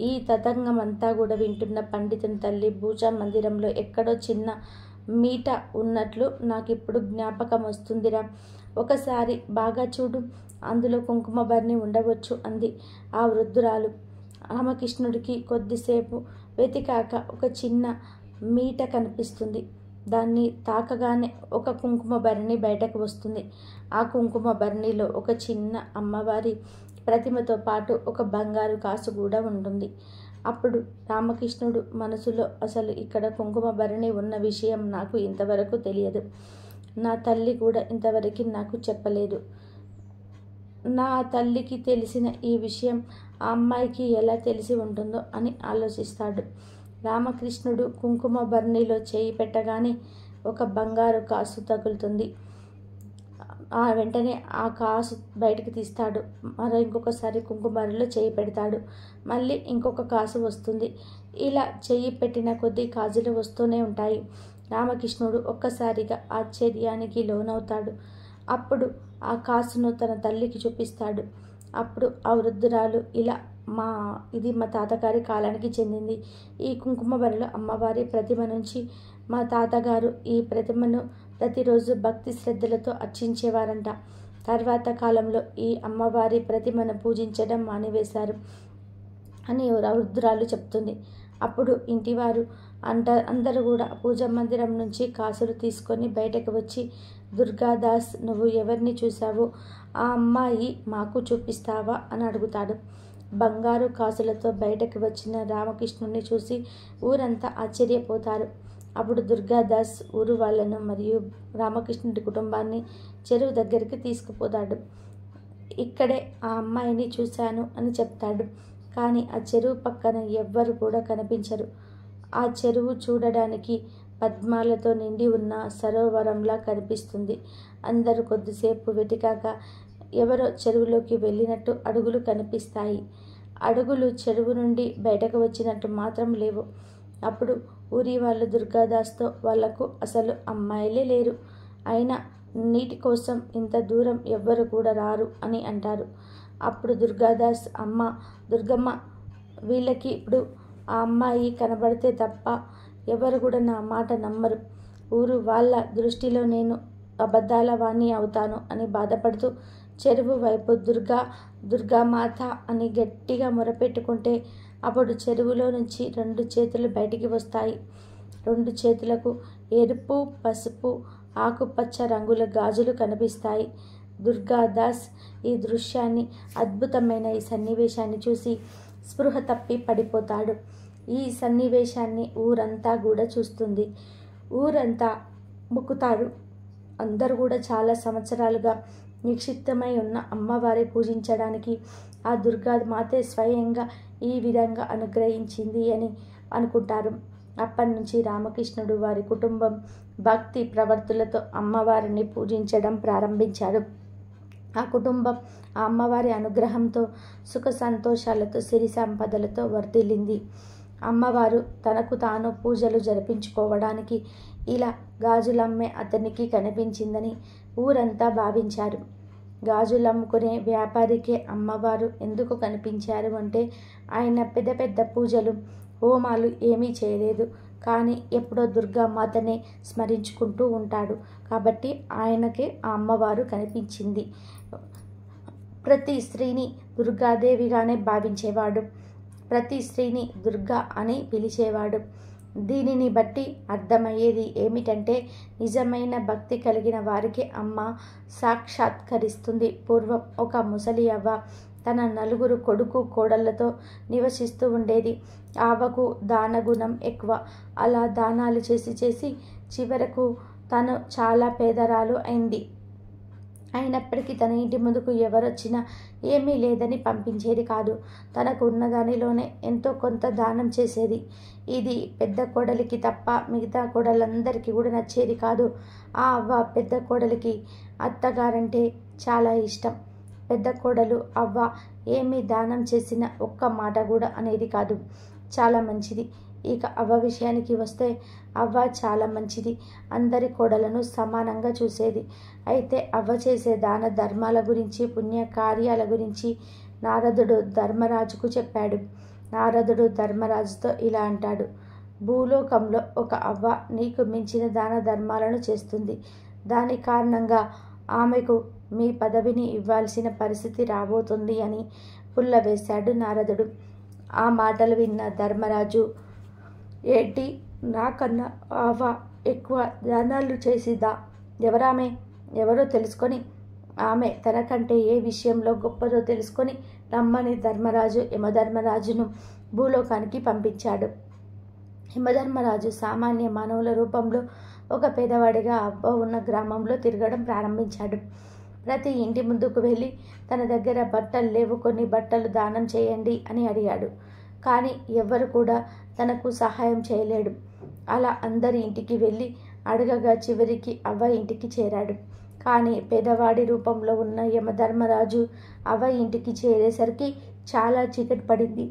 [SPEAKER 1] ఈ తతంగమంతా కూడా వింటున్న పండితుని తల్లి, పూజా మందిరంలో ఎక్కడో చిన్న మీట ఉన్నట్లు నాకిప్పుడు జ్ఞాపకం వస్తుందిరా. ఒకసారి బాగా చూడు, అందులో కుంకుమ భరణి ఉండవచ్చు అంది ఆ వృద్ధురాలు. రామకృష్ణుడికి కొద్దిసేపు వెతికాక ఒక చిన్న మీట కనిపిస్తుంది. దాన్ని తాకగానే ఒక కుంకుమ భరణి బయటకు వస్తుంది. ఆ కుంకుమ భరణిలో ఒక చిన్న అమ్మవారి ప్రతిమతో పాటు ఒక బంగారు కాసు కూడా ఉంటుంది. అప్పుడు రామకృష్ణుడు మనసులో, అసలు ఇక్కడ కుంకుమ భరణి ఉన్న విషయం నాకు ఇంతవరకు తెలియదు. నా తల్లి కూడా ఇంతవరకు నాకు చెప్పలేదు. నా తల్లికి తెలిసిన ఈ విషయం ఆ అమ్మాయికి ఎలా తెలిసి ఉంటుందో అని ఆలోచిస్తాడు. రామకృష్ణుడు కుంకుమ భరణిలో చేయి పెట్టగానే ఒక బంగారు కాసు తగులుతుంది. వెంటనే ఆ కాసు బయటికి తీస్తాడు. ఇంకొకసారి కుంకుమ భరణిలో చేయి పెడతాడు. మళ్ళీ ఇంకొక కాసు వస్తుంది. ఇలా చేయి పెట్టిన కొద్దీ కాజులు వస్తూనే ఉంటాయి. రామకృష్ణుడు ఒక్కసారిగా ఆశ్చర్యానికి లోనవుతాడు. అప్పుడు ఆ కాసును తన తల్లికి చూపిస్తాడు. అప్పుడు ఆ వృద్ధురాలు, ఇది మా తాతగారి కాలానికి చెందింది. ఈ కుంకుమ భరణిలో అమ్మవారి ప్రతిమ నుంచి మా తాతగారు ఈ ప్రతిమను ప్రతిరోజు భక్తి శ్రద్ధలతో అర్చించేవారంట. తర్వాత కాలంలో ఈ అమ్మవారి ప్రతిమను పూజించడం మానివేశారు అని వృద్ధురాలు చెప్తుంది. అప్పుడు ఇంటివారు అందరూ కూడా పూజా మందిరం నుంచి కాసులు తీసుకొని బయటకు వచ్చి, దుర్గాదాస్, నువ్వు ఎవరిని చూశావు? ఆ అమ్మాయి మాకు చూపిస్తావా అని అడుగుతాడు. బంగారు కాసులతో బయటకు వచ్చిన రామకృష్ణుడిని చూసి ఊరంతా ఆశ్చర్యపోతారు. అప్పుడు దుర్గాదాస్ ఊరు వాళ్ళను మరియు రామకృష్ణుడి కుటుంబాన్ని చెరువు దగ్గరికి తీసుకుపోతాడు. ఇక్కడే ఆ అమ్మాయిని చూశాను అని చెప్తాడు. కానీ ఆ చెరువు పక్కన ఎవ్వరు కూడా కనిపించరు. ఆ చెరువు చూడడానికి పద్మాలతో నిండి ఉన్న సరోవరంలా కనిపిస్తుంది. అందరూ కొద్దిసేపు వెతికాక ఎవరో చెరువులోకి వెళ్ళినట్టు అడుగులు కనిపిస్తాయి. అడుగులు చెరువు నుండి బయటకు వచ్చినట్టు మాత్రం లేవు. అప్పుడు ఊరి వాళ్ళు దుర్గాదాస్తో, వాళ్లకు అసలు అమ్మాయిలే లేరు, అయినా నీటి కోసం ఇంత దూరం ఎవ్వరు కూడా రారు అని అంటారు. అప్పుడు దుర్గాదాస్, దుర్గమ్మ, వీళ్ళకి ఇప్పుడు ఆ అమ్మాయి కనబడితే తప్ప ఎవరు కూడా నా మాట నమ్మరు. ఊరు వాళ్ళ దృష్టిలో నేను అబద్ధాల వాణ్ణి అవుతాను అని బాధపడుతూ చెరువు వైపు దుర్గామాత అని గట్టిగా మొరపెట్టుకుంటే అప్పుడు చెరువులో నుంచి 2 చేతులు బయటికి వస్తాయి. 2 చేతులకు ఎరుపు, పసుపు, ఆకుపచ్చ రంగుల గాజులు కనిపిస్తాయి. దుర్గాదాస్ ఈ దృశ్యాన్ని, అద్భుతమైన ఈ సన్నివేశాన్ని చూసి స్పృహ తప్పి పడిపోతాడు. ఈ సన్నివేశాన్ని ఊరంతా కూడా చూస్తుంది. ఊరంతా మొక్కుతారు. అందరూ కూడా చాలా సంవత్సరాలుగా నిక్షిప్తమై ఉన్న అమ్మవారి పూజించడానికి ఆ దుర్గామాతే స్వయంగా ఈ విధంగా అనుగ్రహించింది అని అనుకుంటారు. అప్పటి నుంచి రామకృష్ణుడు వారి కుటుంబం భక్తి ప్రవర్తులతో అమ్మవారిని పూజించడం ప్రారంభించారు. ఆ కుటుంబం ఆ అమ్మవారి అనుగ్రహంతో సుఖ సంతోషాలతో సిరి సంపదలతో వర్ధిల్లింది. అమ్మవారు తనకు తాను పూజలు జరిపించుకోవడానికి ఇలా గాజులమ్మే అతనికి కనిపించిందని ఊరంతా భావించారు. గాజులమ్ముకునే వ్యాపారికే అమ్మవారు ఎందుకు కనిపించారు అంటే, ఆయన పెద్ద పెద్ద పూజలు, హోమాలు ఏమీ చేయలేదు, కానీ ఎప్పుడో దుర్గామాతనే స్మరించుకుంటూ ఉంటాడు కాబట్టి ఆయనకే ఆ అమ్మవారు కనిపించింది. ప్రతి స్త్రీని దుర్గాదేవిగానే భావించేవాడు. ప్రతి స్త్రీని దుర్గా అని పిలిచేవాడు. దీనిని బట్టి అర్థమయ్యేది ఏమిటంటే, నిజమైన భక్తి కలిగిన వారికి అమ్మ సాక్షాత్కరిస్తుంది. పూర్వం ఒక ముసలి అవ్వ తన 4 కొడుకు కోడళ్లతో నివసిస్తూ ఉండేది. ఆవకు దానగుణం ఎక్కువ. అలా దానాలు చేసి చివరకు తను చాలా పేదరాలు అయింది. అయినప్పటికీ తన ఇంటి ముందుకు ఎవరొచ్చినా ఏమీ లేదని పంపించేది కాదు. తనకు ఉన్న దానిలోనే ఎంతో కొంత దానం చేసేది. ఇది పెద్ద కోడలికి తప్ప మిగతా కోడలందరికీ కూడా నచ్చేది కాదు. ఆ అవ్వ పెద్ద కోడలికి అత్తగారంటే చాలా ఇష్టం. పెద్ద కోడలు అవ్వ ఏమీ దానం చేసిన ఒక్క మాట కూడా అనేది కాదు. చాలా మంచిది. ఇక అవ్వ విషయానికి వస్తే అవ్వ చాలా మంచిది. అందరి కోడలను సమానంగా చూసేది. అయితే అవ్వ చేసే దాన ధర్మాల గురించి, పుణ్య కార్యాల గురించి నారదుడు ధర్మరాజుకు చెప్పాడు. నారదుడు ధర్మరాజుతో ఇలా అంటాడు: భూలోకంలో ఒక అవ్వ నీకు మించిన దాన ధర్మాలను చేస్తుంది. దాని కారణంగా ఆమెకు మీ పదవిని ఇవ్వాల్సిన పరిస్థితి రాబోతుంది అని పుల్ల వేశాడు నారదుడు. ఆ మాటలు విన్న ధర్మరాజు, ఏంటి, నాకన్నా అవ్వ ఎక్కువ దానాలు చేసిద్దా? ఎవరామె? ఎవరో తెలుసుకొని ఆమె తనకంటే ఏ విషయంలో గొప్పదో తెలుసుకొని రమ్మని ధర్మరాజు యమధర్మరాజును భూలోకానికి పంపించాడు. యమధర్మరాజు సామాన్య మానవుల రూపంలో ఒక పేదవాడిగా అవ్వ ఉన్న గ్రామంలో తిరగడం ప్రారంభించాడు. ప్రతి ఇంటి ముందుకు వెళ్ళి తన దగ్గర బట్టలు లేవు, కొన్ని బట్టలు దానం చేయండి అని అడిగాడు. కానీ ఎవ్వరు కూడా తనకు సహాయం చేయలేడు. అలా అందరి ఇంటికి వెళ్ళి అడగగా చివరికి అవ్వ ఇంటికి చేరాడు. కానీ పేదవాడి రూపంలో ఉన్న యమధర్మరాజు అవ్వ ఇంటికి చేరేసరికి చాలా చీకటి పడింది.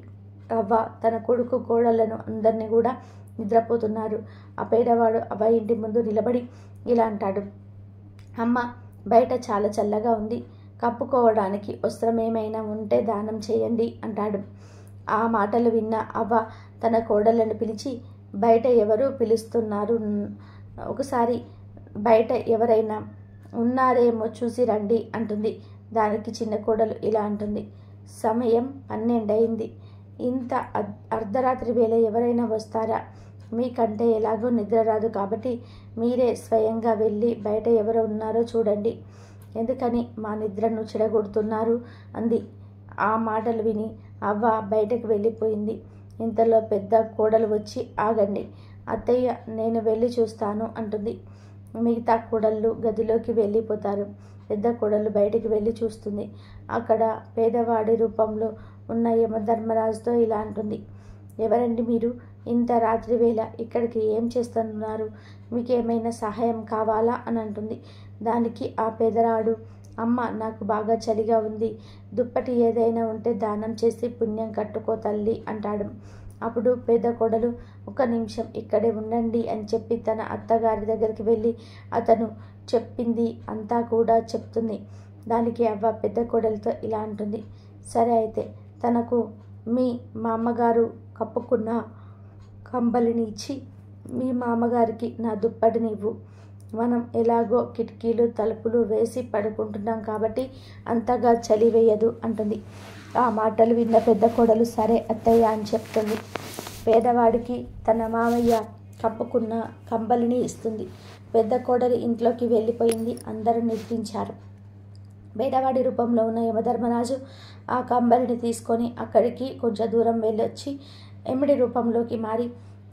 [SPEAKER 1] అవ్వ తన కొడుకు కోడళ్లను అందరినీ కూడా నిద్రపోతున్నారు. ఆ పేదవాడు అవ్వ ఇంటి ముందు నిలబడి ఇలా అంటాడు, అమ్మ, బయట చాలా చల్లగా ఉంది, కప్పుకోవడానికి వస్త్రం ఏమైనా ఉంటే దానం చేయండి అంటాడు. ఆ మాటలు విన్న అవ్వ తన కోడళ్లను పిలిచి, బయట ఎవరు పిలుస్తున్నారు, ఒకసారి బయట ఎవరైనా ఉన్నారేమో చూసి రండి అంటుంది. దానికి చిన్న కోడలు ఇలా అంటుంది, సమయం 12 అయింది, ఇంత అర్ధరాత్రి వేళ ఎవరైనా వస్తారా? మీకంటే ఎలాగో నిద్ర రాదు కాబట్టి మీరే స్వయంగా వెళ్ళి బయట ఎవరు ఉన్నారో చూడండి, ఎందుకని మా నిద్రను చెడగొడుతున్నారు అంది. ఆ మాటలు విని అవ్వ బయటకు వెళ్ళిపోయింది. ఇంతలో పెద్ద కోడలు వచ్చి, ఆగండి అత్తయ్య, నేను వెళ్ళి చూస్తాను అంటుంది. మిగతా కోడళ్ళు గదిలోకి వెళ్ళిపోతారు. పెద్ద కోడలు బయటికి వెళ్ళి చూస్తుంది. అక్కడ పేదవాడి రూపంలో ఉన్న యమధర్మరాజుతో ఇలా అంటుంది, ఎవరండి మీరు? ఇంత రాత్రి వేళ ఇక్కడికి ఏం చేస్తున్నారు? మీకేమైనా సహాయం కావాలా అని అంటుంది. దానికి ఆ పేదరాడు, అమ్మ, నాకు బాగా చలిగా ఉంది, దుప్పటి ఏదైనా ఉంటే దానం చేసి పుణ్యం కట్టుకో తల్లి అంటాడు. అప్పుడు పెద్ద కోడలు, ఒక నిమిషం ఇక్కడే ఉండండి అని చెప్పి తన అత్తగారి దగ్గరికి వెళ్ళి అతను చెప్పింది అంతా కూడా చెప్తుంది. దానికి అవ్వ పెద్ద కోడలితో ఇలా అంటుంది, సరే అయితే తనకు మీ మామగారు కప్పుకున్న కంబలిని ఇచ్చి మీ మామగారికి నా దుప్పటిని ఇవ్వు. మనం ఎలాగో కిటికీలు తలుపులు వేసి పడుకుంటున్నాం కాబట్టి అంతగా చలి వేయదు అంటుంది. ఆ మాటలు విన్న పెద్ద కోడలు సరే అత్తయ్య అని చెప్తుంది. పేదవాడికి తన మామయ్య కప్పుకున్న కంబలిని ఇస్తుంది. పెద్ద కోడలి ఇంట్లోకి వెళ్ళిపోయింది. అందరూ నిద్రించారు. పేదవాడి రూపంలో ఉన్న యమధర్మరాజు ఆ కంబలిని తీసుకొని అక్కడికి కొంచెం దూరం వెళ్ళొచ్చి ఎమిడి రూపంలోకి మారి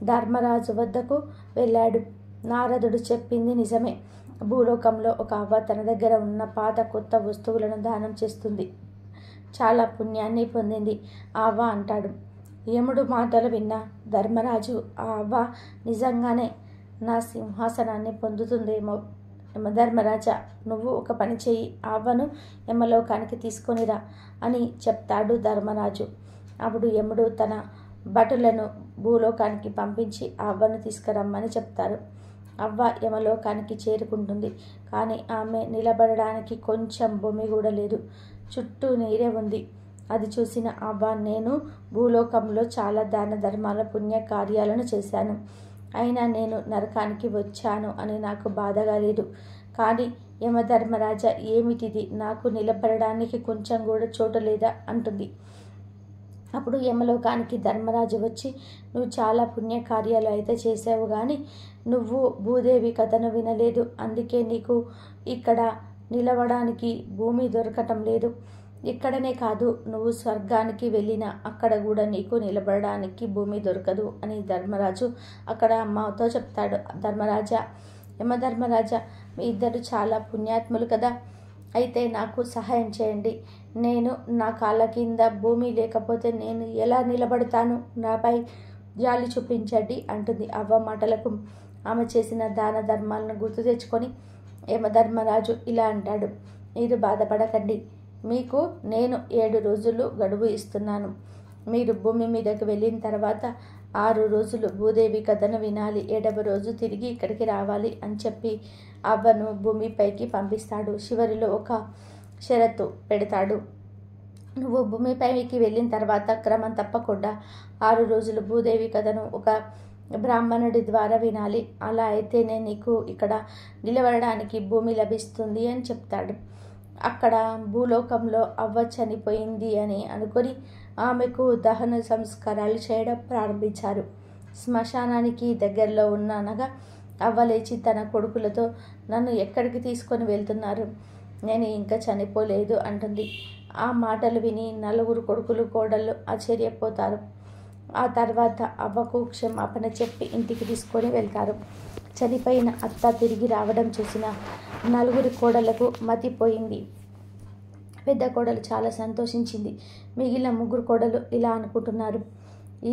[SPEAKER 1] ధర్మరాజు వద్దకు వెళ్ళాడు. నారదుడు చెప్పింది నిజమే. భూలోకంలో ఒక అవ్వ తన దగ్గర ఉన్న పాత కొత్త వస్తువులను దానం చేస్తుంది. చాలా పుణ్యాన్ని పొందింది ఆ అవ్వ అంటాడు. యముడు మాటలు విన్న ధర్మరాజు, ఆ అవ్వ నిజంగానే నా సింహాసనాన్ని పొందుతుందేమో. యమధర్మరాజా, నువ్వు ఒక పని చెయ్యి, ఆ అవ్వను యమలోకానికి తీసుకొనిరా అని చెప్తాడు ధర్మరాజు. అప్పుడు యముడు తన భటులను భూలోకానికి పంపించి ఆ అవ్వను తీసుకురమ్మని చెప్తారు. అవ్వ యమలోకానికి చేరుకుంటుంది. కానీ ఆమె నిలబడడానికి కొంచెం భూమి కూడా లేదు, చుట్టూ నీరే ఉంది. అది చూసిన అవ్వ, నేను భూలోకంలో చాలా దాన ధర్మాల పుణ్య కార్యాలను చేశాను, అయినా నేను నరకానికి వచ్చాను అని నాకు బాధగా లేదు. కానీ యమధర్మరాజా, ఏమిటిది? నాకు నిలబడడానికి కొంచెం కూడా చోటు లేదా అంటుంది. అప్పుడు యమలోకానికి ధర్మరాజు వచ్చి, నువ్వు చాలా పుణ్యకార్యాలు అయితే చేసావు, కానీ నువ్వు భూదేవి కథను వినలేదు, అందుకే నీకు ఇక్కడ నిలవడానికి భూమి దొరకటం లేదు. ఇక్కడనే కాదు, నువ్వు స్వర్గానికి వెళ్ళినా అక్కడ కూడా నీకు నిలబడడానికి భూమి దొరకదు అని ధర్మరాజు అక్కడ అమ్మతో చెప్తాడు. యమధర్మరాజా, మీ ఇద్దరు చాలా పుణ్యాత్ములు కదా, అయితే నాకు సహాయం చేయండి. నేను నా కాళ్ళ కింద భూమి లేకపోతే నేను ఎలా నిలబడతాను? నాపై జాలి చూపించండి అంటుంది. అవ్వ మాటలకు ఆమె చేసిన దాన ధర్మాలను గుర్తు తెచ్చుకొని యమధర్మరాజు ఇలా అంటాడు, మీరు బాధపడకండి, మీకు నేను 7 రోజులు గడువు ఇస్తున్నాను. మీరు భూమి మీదకి వెళ్ళిన తర్వాత 6 రోజులు భూదేవి కథను వినాలి, 7వ రోజు తిరిగి ఇక్కడికి రావాలి అని చెప్పి అవ్వను భూమిపైకి పంపిస్తాడు. చివరిలో ఒక షరతు పెడతాడు, నువ్వు భూమిపైకి వెళ్ళిన తర్వాత క్రమం తప్పకుండా 6 రోజులు భూదేవి కథను ఒక బ్రాహ్మణుడి ద్వారా వినాలి, అలా అయితేనే నీకు ఇక్కడ నిలబడడానికి భూమి లభిస్తుంది అని చెప్తాడు. అక్కడ భూలోకంలో అవ్వ చనిపోయింది అని అనుకొని ఆమెకు దహన సంస్కారాలు చేయడం ప్రారంభించారు. శ్మశానానికి దగ్గరలో ఉన్న అనగా అవ్వ లేచి తన కొడుకులతో, నన్ను ఎక్కడికి తీసుకొని వెళ్తున్నారు? నేను ఇంకా చనిపోలేదు అంటుంది. ఆ మాటలు విని 4 కొడుకులు కోడళ్ళు ఆశ్చర్యపోతారు. ఆ తర్వాత అవ్వకు క్షమాపణ చెప్పి ఇంటికి తీసుకొని వెళ్తారు. చనిపోయిన అత్త తిరిగి రావడం చూసిన నలుగురి కోడళ్లకు మతిపోయింది. పెద్ద కోడలు చాలా సంతోషించింది. మిగిలిన ముగ్గురు కోడలు ఇలా అనుకుంటున్నారు,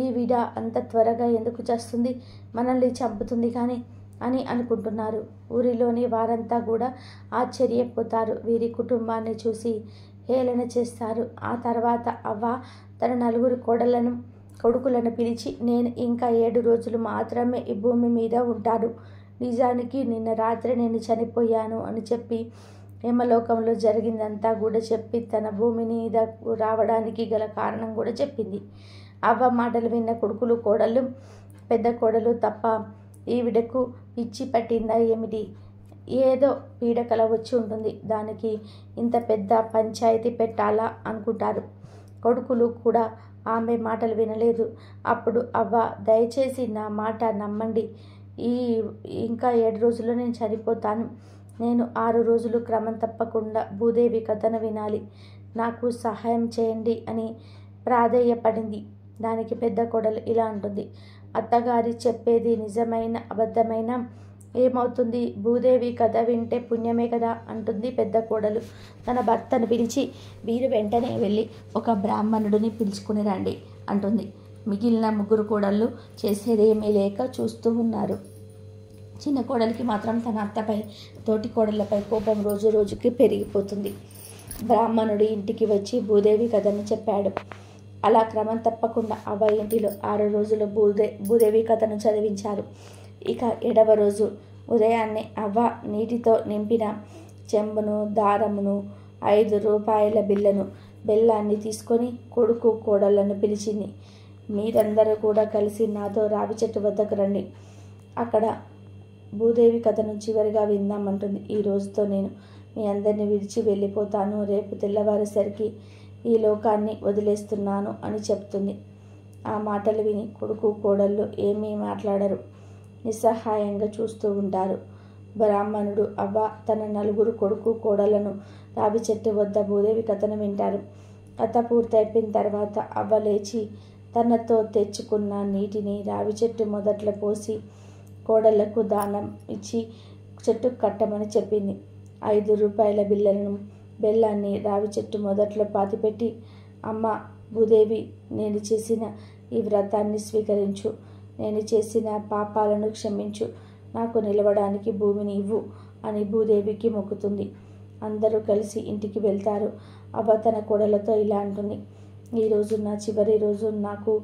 [SPEAKER 1] ఈ విడ అంత త్వరగా ఎందుకు చేస్తుంది, మనల్ని చంపుతుంది కానీ అని అనుకుంటున్నారు. ఊరిలోని వారంతా కూడా ఆశ్చర్యపోతారు. వీరి కుటుంబాన్ని చూసి హేళన చేస్తారు. ఆ తర్వాత అవ్వ తన నలుగురు కొడుకులను పిలిచి, నేను ఇంకా 7 రోజులు మాత్రమే ఈ భూమి మీద ఉంటాను. నిజానికి నిన్న రాత్రి నేను చనిపోయాను అని చెప్పి యమలోకంలో జరిగిందంతా కూడా చెప్పి తన భూమి మీద రావడానికి గల కారణం కూడా చెప్పింది. అవ్వ మాటలు విన్న కొడుకులు కోడళ్ళు, పెద్ద కోడలు తప్ప ఈవిడకు పిచ్చి పట్టిందా ఏమిటి, ఏదో పీడకల వచ్చి ఉంటుంది, దానికి ఇంత పెద్ద పంచాయతీ పెట్టాలా అనుకుంటారు. కొడుకులు కూడా ఆమె మాటలు వినలేదు. అప్పుడు అవ్వ, దయచేసి నా మాట నమ్మండి, ఇంకా 7 రోజుల్లో నేను చనిపోతాను. నేను 6 రోజులు క్రమం తప్పకుండా భూదేవి కథను వినాలి, నాకు సహాయం చేయండి అని ప్రాధేయపడింది. దానికి పెద్ద కోడలు ఇలా అంటుంది, అత్తగారి చెప్పేది నిజమైన అబద్ధమైన ఏమవుతుంది, భూదేవి కథ వింటే పుణ్యమే కదా అంటుంది పెద్ద కోడలు. తన భర్తను పిలిచి, మీరు వెంటనే వెళ్ళి ఒక బ్రాహ్మణుడిని పిలుచుకుని రండి అంటుంది. మిగిలిన ముగ్గురు కోడళ్ళు చేసేదేమీ లేక చూస్తూ ఉన్నారు. చిన్న కోడలికి మాత్రం తన అత్తపై, తోటి కోడళ్లపై కోపం రోజు రోజుకి పెరిగిపోతుంది. బ్రాహ్మణుడు ఇంటికి వచ్చి భూదేవి కథను చెప్పాడు. అలా క్రమం తప్పకుండా అవ్వ ఇంటిలో 6 రోజులు భూదేవి కథను చదివించారు. ఇక 7వ రోజు ఉదయాన్నే అవ్వ నీటితో నింపిన చెంబును, దారమును, 5 రూపాయల బిళ్ళను, బెల్లాన్ని తీసుకొని కొడుకు కోడళ్లను పిలిచింది. మీరందరూ కూడా కలిసి నాతో రావి చెట్టు వద్దకు రండి, అక్కడ భూదేవి కథను చివరిగా విందామంటుంది. ఈ రోజుతో నేను మీ అందరినీ విడిచి వెళ్ళిపోతాను, రేపు తెల్లవారేసరికి ఈ లోకాన్ని వదిలేస్తున్నాను అని చెప్తుంది. ఆ మాటలు విని కొడుకు కోడళ్ళు ఏమీ మాట్లాడరు, నిస్సహాయంగా చూస్తూ ఉంటారు. బ్రాహ్మణుడు అవ్వ తన 4 కొడుకు కోడళ్లను రావి చెట్టు వద్ద భూదేవి కథను వింటారు. కథ పూర్తయిపోయిన తర్వాత అవ్వ లేచి తనతో తెచ్చుకున్న నీటిని రావి చెట్టు మొదట్లో పోసి కోడళ్లకు దానం ఇచ్చి చెట్టు కట్టమని చెప్పింది. 5 రూపాయల బిళ్ళలను, బెల్లాన్ని రావి చెట్టు మొదట్లో పాతిపెట్టి, అమ్మ భూదేవి, నేను చేసిన ఈ వ్రతాన్ని స్వీకరించు, నేను చేసిన పాపాలను క్షమించు, నాకు నిలవడానికి భూమిని ఇవ్వు అని భూదేవికి మొక్కుతుంది. అందరూ కలిసి ఇంటికి వెళ్తారు. అవ్వ తన కోడలతో ఇలా అంటుంది, ఈరోజు నా చివరి రోజు, నాకు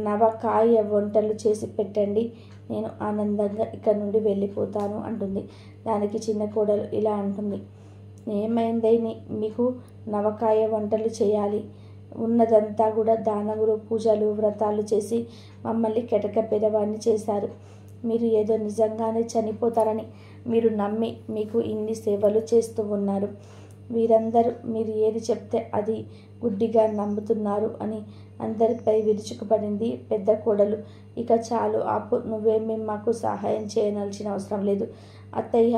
[SPEAKER 1] నవకాయ వంటలు చేసి పెట్టండి, నేను ఆనందంగా ఇక్కడ నుండి వెళ్ళిపోతాను అంటుంది. దానికి చిన్న కోడలు ఇలా అంటుంది, ఏమైందని మీకు నవకాయ వంటలు చేయాలి, ఉన్నదంతా కూడా దానములు, పూజలు, వ్రతాలు చేసి మమ్మల్ని కెటక పెదవాన్ని చేశారు. మీరు ఏదో నిజంగానే చనిపోతారని మీరు నమ్మి మీకు ఇన్ని సేవలు చేస్తూ ఉన్నారు. వీరందరూ మీరు ఏది చెప్తే అది గుడ్డిగా నమ్ముతున్నారు అని అందరిపై విరుచుకుపడింది పెద్ద కోడలు. ఇక చాలు ఆపు, నువ్వేమీ మాకు సహాయం చేయనలసిన అవసరం లేదు. అత్తయ్య,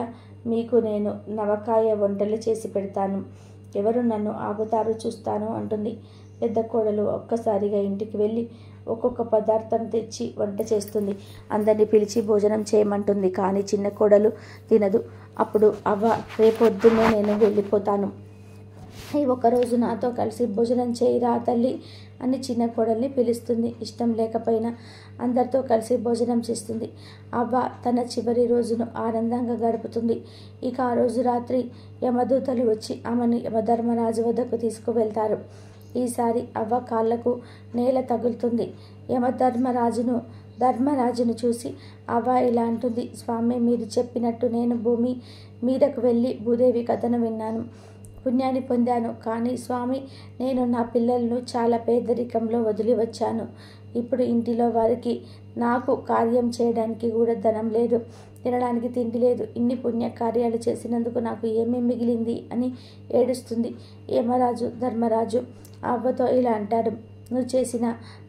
[SPEAKER 1] మీకు నేను నవకాయ వంటలు చేసి పెడతాను, ఎవరు నన్ను ఆపుతారో చూస్తాను అంటుంది. పెద్ద కోడలు ఒక్కసారిగా ఇంటికి వెళ్ళి ఒక్కొక్క పదార్థం తెచ్చి వంట చేస్తుంది. అందరినీ పిలిచి భోజనం చేయమంటుంది. కానీ చిన్న కోడలు తినదు. అప్పుడు అవ్వ, రేపొద్దున్నే నేను వెళ్ళిపోతాను, ఈ ఒక్కరోజు నాతో కలిసి భోజనం చేయరా తల్లి అని చిన్న కోడల్ని పిలుస్తుంది. ఇష్టం లేకపోయినా అందరితో కలిసి భోజనం చేస్తుంది. అవ్వ తన చివరి రోజును ఆనందంగా గడుపుతుంది. ఇక ఆ రోజు రాత్రి యమదూతలు వచ్చి ఆమెను యమధర్మరాజు వద్దకు తీసుకువెళ్తారు. ఈసారి అవ్వ కాళ్లకు నేల తగులుతుంది. ధర్మరాజును చూసి అవ్వ ఇలా అంటుంది, స్వామి, మీరు చెప్పినట్టు నేను భూమి మీదకు వెళ్ళి భూదేవి కథను విన్నాను, పుణ్యాన్ని పొందాను. కానీ స్వామి, నేను నా పిల్లలను చాలా పేదరికంలో వదిలి వచ్చాను. ఇప్పుడు ఇంటిలో వారికి నాకు కార్యం చేయడానికి కూడా ధనం లేదు, తినడానికి తిండి లేదు. ఇన్ని పుణ్యకార్యాలు చేసినందుకు నాకు ఏమీ మిగిలింది అని ఏడుస్తుంది. ధర్మరాజు అవ్వతో ఇలా అంటాడు, నువ్వు చేసిన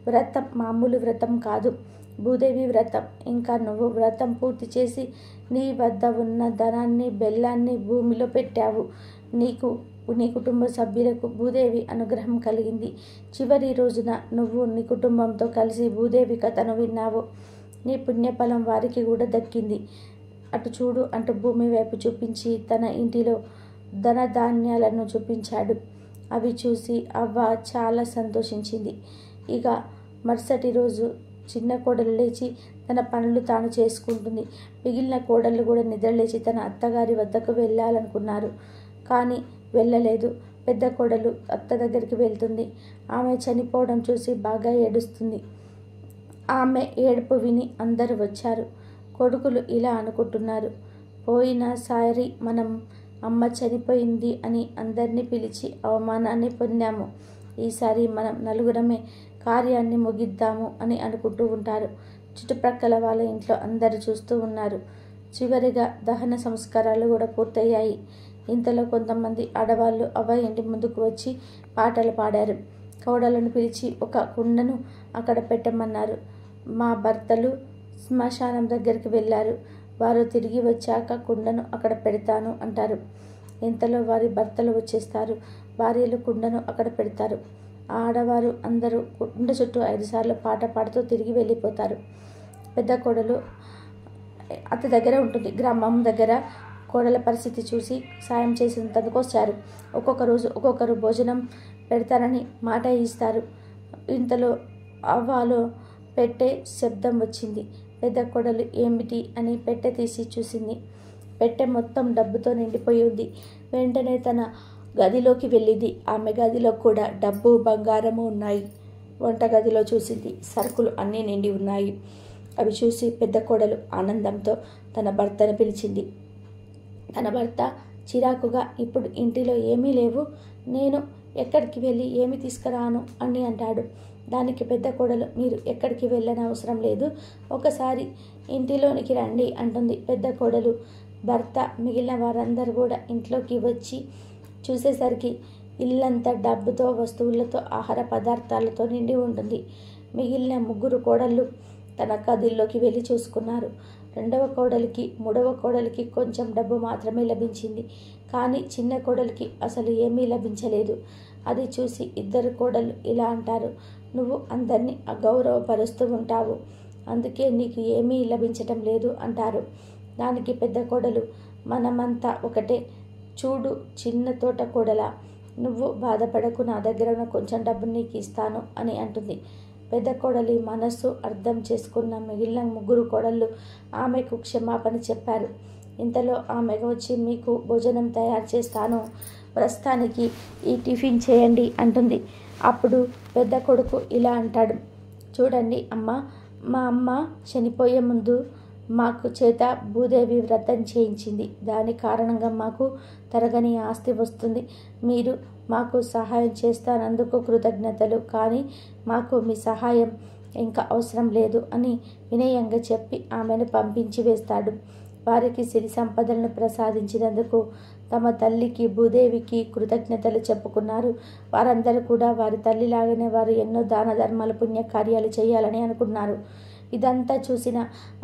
[SPEAKER 1] వ్రతం మామూలు వ్రతం కాదు, భూదేవి వ్రతం. ఇంకా నువ్వు వ్రతం పూర్తి చేసి నీ వద్ద ఉన్న ధనాన్ని, బెల్లాన్ని భూమిలో పెట్టావు. నీకు నీ కుటుంబ సభ్యులకు భూదేవి అనుగ్రహం కలిగింది. చివరి రోజున నువ్వు నీ కుటుంబంతో కలిసి భూదేవి కథను విన్నావు. నీ పుణ్యఫలం వారికి కూడా దక్కింది. అటు చూడు అంటూ భూమి వైపు చూపించి తన ఇంటిలో ధనధాన్యాలను చూపించాడు. అవి చూసి అవ్వ చాలా సంతోషించింది. ఇక మరుసటి రోజు చిన్న కోడలు లేచి తన పనులు తాను చేసుకుంటుంది. మిగిలిన కోడళ్ళు కూడా నిద్రలేచి తన అత్తగారి వద్దకు వెళ్ళాలనుకున్నారు. కానీ వెళ్ళలేదు. పెద్ద కోడలు అత్త దగ్గరికి వెళ్తుంది. ఆమె చనిపోవడం చూసి బాగా ఏడుస్తుంది. ఆమె ఏడుపు విని అందరూ వచ్చారు. కొడుకులు ఇలా అనుకుంటున్నారు, పోయినసారి మనం అమ్మ చనిపోయింది అని అందరినీ పిలిచి అవమానాన్ని పొందాము. ఈసారి మనం నలుగురమే కార్యాన్ని ముగిద్దాము అని అనుకుంటూ ఉంటారు. చుట్టుప్రక్కల వాళ్ళ ఇంట్లో అందరూ చూస్తూ ఉన్నారు. చివరిగా దహన సంస్కారాలు కూడా పూర్తయ్యాయి. ఇంతలో కొంతమంది ఆడవాళ్ళు అవ్వ ఇంటి ముందుకు వచ్చి పాటలు పాడారు. కోడలను పిలిచి ఒక కుండను అక్కడ పెట్టమన్నారు. మా భర్తలు శ్మశానం దగ్గరికి వెళ్ళారు. వారు తిరిగి వచ్చాక కుండను అక్కడ పెడతాను అంటారు. ఇంతలో వారి భర్తలు వచ్చేస్తారు. భార్యలు కుండను అక్కడ పెడతారు. ఆడవారు అందరూ కుండ చుట్టూ 5 సార్లు పాట పాడుతూ తిరిగి వెళ్ళిపోతారు. పెద్ద కోడలు అత్త దగ్గర ఉంటుంది. గ్రామం దగ్గర కోడల పరిస్థితి చూసి సాయం చేసినందుకు వచ్చారు. ఒక్కొక్క రోజు ఒక్కొక్కరు భోజనం పెడతారని మాట ఇస్తారు. ఇంతలో అవ్వలో పెట్టె శబ్దం వచ్చింది. పెద్ద కోడలు ఏమిటి అని పెట్టె తీసి చూసింది. పెట్టె మొత్తం డబ్బుతో నిండిపోయి ఉంది. వెంటనే తన గదిలోకి వెళ్ళింది. ఆమె గదిలో కూడా డబ్బు బంగారము ఉన్నాయి. వంట గదిలో చూసింది. సరుకులు అన్నీ నిండి ఉన్నాయి. అవి చూసి పెద్ద కోడలు ఆనందంతో తన భర్తను పిలిచింది. తన భర్త చిరాకుగా, ఇప్పుడు ఇంటిలో ఏమీ లేవు, నేను ఎక్కడికి వెళ్ళి ఏమి తీసుకురాను అని అంటాడు. దానికి పెద్ద కోడలు, మీరు ఎక్కడికి వెళ్ళని అవసరం లేదు, ఒకసారి ఇంటిలోనికి రండి అంటుంది. పెద్ద కోడలు భర్త మిగిలిన వారందరూ కూడా ఇంట్లోకి వచ్చి చూసేసరికి ఇల్లంతా డబ్బుతో, వస్తువులతో, ఆహార పదార్థాలతో నిండి ఉంటుంది. మిగిలిన 3 కోడళ్ళు తన గదిలోకి వెళ్ళి చూసుకున్నారు. 2వ కోడలికి, 3వ కోడలికి కొంచెం డబ్బు మాత్రమే లభించింది. కానీ చిన్న కోడలికి అసలు ఏమీ లభించలేదు. అది చూసి 2 కోడళ్ళు ఇలా అంటారు, నువ్వు అందరినీ అగౌరవపరుస్తూ ఉంటావు, అందుకే నీకు ఏమీ లభించటం లేదు అంటారు. దానికి పెద్ద కోడలు, మనమంతా ఒకటే, చూడు చిన్న తోట కోడలా, నువ్వు బాధపడకు, నా దగ్గర ఉన్న కొంచెం డబ్బు నీకు ఇస్తాను అని అంటుంది. పెద్ద కోడలి మనస్సు అర్థం చేసుకున్న మిగిలిన 3 కోడళ్ళు ఆమెకు క్షమాపణ చెప్పారు. ఇంతలో ఆమె వచ్చి, మీకు భోజనం తయారు చేస్తాను, ప్రస్తుతానికి ఈ టిఫిన్ చేయండి అంటుంది. అప్పుడు పెద్ద కొడుకు ఇలా అంటాడు, చూడండి అమ్మ, మా అమ్మ చనిపోయే ముందు మాకు చేత భూదేవి వ్రతం చేయించింది. దాని కారణంగా మాకు తరగని ఆస్తి వస్తుంది. మీరు మాకు సహాయం చేస్తానందుకు కృతజ్ఞతలు, కానీ మాకు మీ సహాయం ఇంకా అవసరం లేదు అని వినయంగా చెప్పి ఆమెను పంపించి వేస్తాడు. వారికి సిరి సంపదలను ప్రసాదించినందుకు తమ తల్లికి భూదేవికి కృతజ్ఞతలు చెప్పుకున్నారు. వారందరూ కూడా వారి తల్లిలాగానే వారు ఎన్నో దాన ధర్మాలు, పుణ్యకార్యాలు చేయాలని అనుకున్నారు. ఇదంతా చూసిన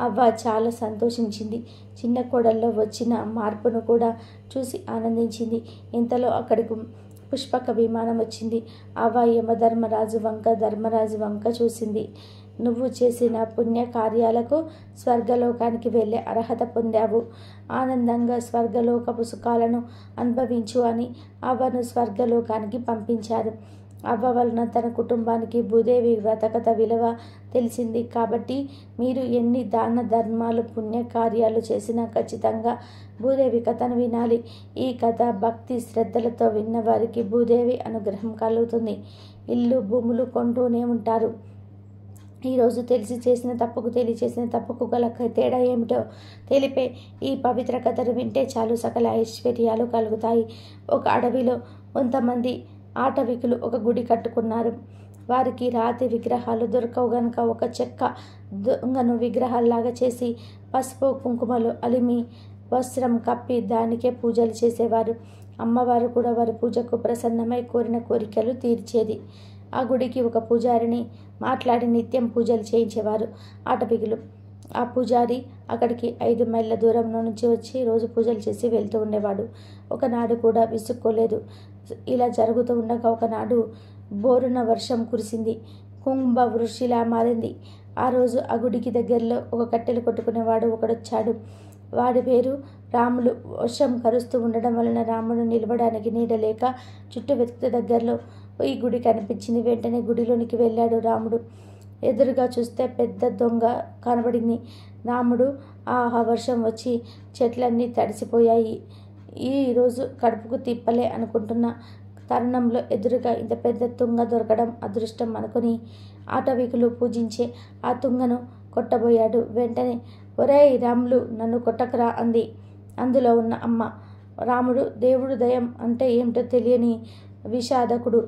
[SPEAKER 1] అవ్వ చాలా సంతోషించింది. చిన్న కోడల్లో వచ్చిన మార్పును కూడా చూసి ఆనందించింది. ఇంతలో అక్కడికి పుష్పక విమానం వచ్చింది. అవ్వ యమధర్మరాజు వంక చూసింది. నువ్వు చేసిన పుణ్యకార్యాలకు స్వర్గలోకానికి వెళ్ళే అర్హత పొందావు, ఆనందంగా స్వర్గలోకపు సుఖాలను అనుభవించు అని అవ్వను స్వర్గలోకానికి పంపించారు. అవ్వ వలన తన కుటుంబానికి భూదేవి వ్రతకథ విలువ తెలిసింది. కాబట్టి మీరు ఎన్ని దాన ధర్మాలు, పుణ్యకార్యాలు చేసినా ఖచ్చితంగా భూదేవి కథను వినాలి. ఈ కథ భక్తి శ్రద్ధలతో విన్నవారికి భూదేవి అనుగ్రహం కలుగుతుంది. ఇల్లు, భూములు కొంటూనే ఉంటారు. ఈరోజు తెలిసి చేసిన తప్పుకు, తెలియచేసిన తప్పుకు గల తేడా ఏమిటో తెలిపే ఈ పవిత్ర కథను వింటే చాలు సకల ఐశ్వర్యాలు కలుగుతాయి. ఒక అడవిలో కొంతమంది ఆటవికులు ఒక గుడి కట్టుకున్నారు. వారికి రాతి విగ్రహాలు దొరకవు గనుక ఒక చెక్క దొంగను విగ్రహాల్లాగా చేసి పసుపు కుంకుమలు అలిమి వస్త్రం కప్పి దానికే పూజలు చేసేవారు. అమ్మవారు కూడా వారి పూజకు ప్రసన్నమై కోరిన కోరికలు తీర్చేది. ఆ గుడికి ఒక పూజారిని మాట్లాడి నిత్యం పూజలు చేయించేవారు ఆటవికులు. ఆ పూజారి అక్కడికి 5 మైళ్ళ దూరంలో నుంచి వచ్చి రోజు పూజలు చేసి వెళ్తూ ఉండేవాడు. ఒకనాడు కూడా విసుక్కోలేదు. ఇలా జరుగుతూ ఉండగా ఒకనాడు బోరున వర్షం కురిసింది. కుంభ వృష్టిలా మారింది. ఆ రోజు ఆ గుడికి దగ్గరలో ఒక కట్టెలు కొట్టుకునేవాడు ఒకడొచ్చాడు. వాడి పేరు రాములు. వర్షం కరుస్తూ ఉండడం వలన రాముడు నిలవడానికి నీడ లేక చుట్టూ వెతికితే దగ్గరలో ఈ గుడి కనిపించింది. వెంటనే గుడిలోనికి వెళ్ళాడు రాముడు. ఎదురుగా చూస్తే పెద్ద దొంగ కనబడింది. రాముడు ఆ వర్షం వచ్చి చెట్లన్నీ తడిసిపోయాయి. ఈరోజు కడుపుకు తిప్పలే అనుకుంటున్న తరుణంలో ఎదురుగా ఇంత పెద్ద తుంగ దొరకడం అదృష్టం అనుకుని ఆటవికులు పూజించే ఆ తుంగను కొట్టబోయాడు. వెంటనే ఒరేయ్ రాములు, నన్ను కొట్టకరా అంది అందులో ఉన్న అమ్మ. రాముడు దేవుడు దయం అంటే ఏమిటో తెలియని విషాదకుడు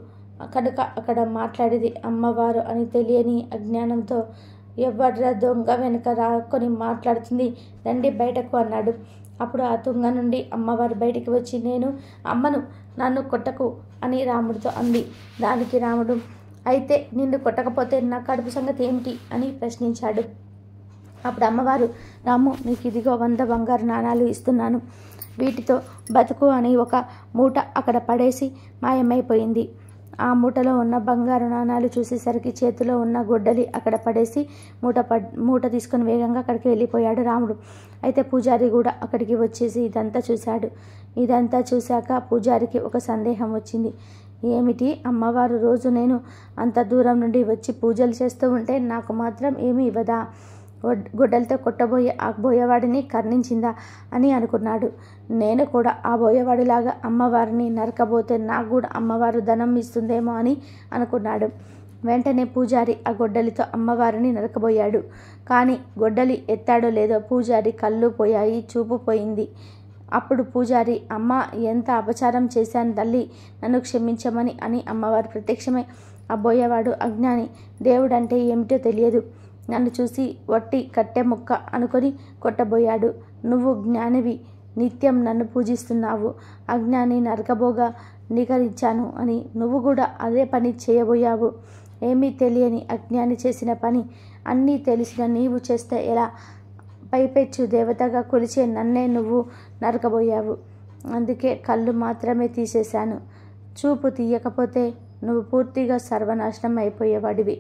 [SPEAKER 1] కనుక అక్కడ మాట్లాడేది అమ్మవారు అని తెలియని అజ్ఞానంతో ఎవ్వడ్రా దొంగ వెనుక రాకొని మాట్లాడుతుంది, రండి బయటకు అన్నాడు. అప్పుడు ఆ తుంగ నుండి అమ్మవారు బయటికి వచ్చి నేను అమ్మను, నన్ను కొట్టకు అని రాముడితో అంది. దానికి రాముడు అయితే నిన్ను కొట్టకపోతే నా కడుపు సంగతి ఏమిటి అని ప్రశ్నించాడు. అప్పుడు అమ్మవారు రాము, నీకు ఇదిగో 100 బంగారు నాణాలు ఇస్తున్నాను, వీటితో బతుకు అని ఒక మూట అక్కడ పడేసి మాయమైపోయింది. ఆ మూటలో ఉన్న బంగారు నాణాలు చూసేసరికి చేతిలో ఉన్న గొడ్డలి అక్కడ పడేసి మూట తీసుకుని వేగంగా అక్కడికి వెళ్ళిపోయాడు రాముడు. అయితే పూజారి కూడా అక్కడికి వచ్చేసి ఇదంతా చూశాడు. ఇదంతా చూశాక పూజారికి ఒక సందేహం వచ్చింది. ఏమిటి, అమ్మవారు రోజు నేను అంత దూరం నుండి వచ్చి పూజలు చేస్తూ ఉంటే నాకు మాత్రం ఏమీ ఇవ్వదా? గొడ్డలతో ఆ బోయవాడిని కర్ణించిందా అని అనుకున్నాడు. నేను కూడా ఆ బోయవాడిలాగా అమ్మవారిని నరకబోతే నాకు కూడా అమ్మవారు ధనం ఇస్తుందేమో అని అనుకున్నాడు. వెంటనే పూజారి ఆ గొడ్డలితో అమ్మవారిని నరకబోయాడు. కానీ గొడ్డలి ఎత్తాడో లేదో పూజారి కళ్ళు పోయాయి, చూపు పోయింది. అప్పుడు పూజారి, అమ్మ, ఎంత అపచారం చేశాను తల్లి, నన్ను క్షమించమని అని అమ్మవారు ప్రత్యక్షమై ఆ బోయవాడు అజ్ఞాని, దేవుడంటే ఏమిటో తెలియదు, నన్ను చూసి వట్టి కట్టె ముక్క అనుకొని కొట్టబోయాడు. నువ్వు జ్ఞానివి, నిత్యం నన్ను పూజిస్తున్నావు, అజ్ఞాని నరకబోగా నిగరించాను అని నువ్వు కూడా అదే పని చేయబోయావు. ఏమీ తెలియని అజ్ఞాని చేసిన పని అన్నీ తెలిసిన నీవు చేస్తే ఎలా? పైపెచ్చు దేవతగా కొలిచే నన్నే నువ్వు నరకబోయావు. అందుకే కళ్ళు మాత్రమే తీసేశాను. చూపు తీయకపోతే నువ్వు పూర్తిగా సర్వనాశనం అయిపోయేవాడివి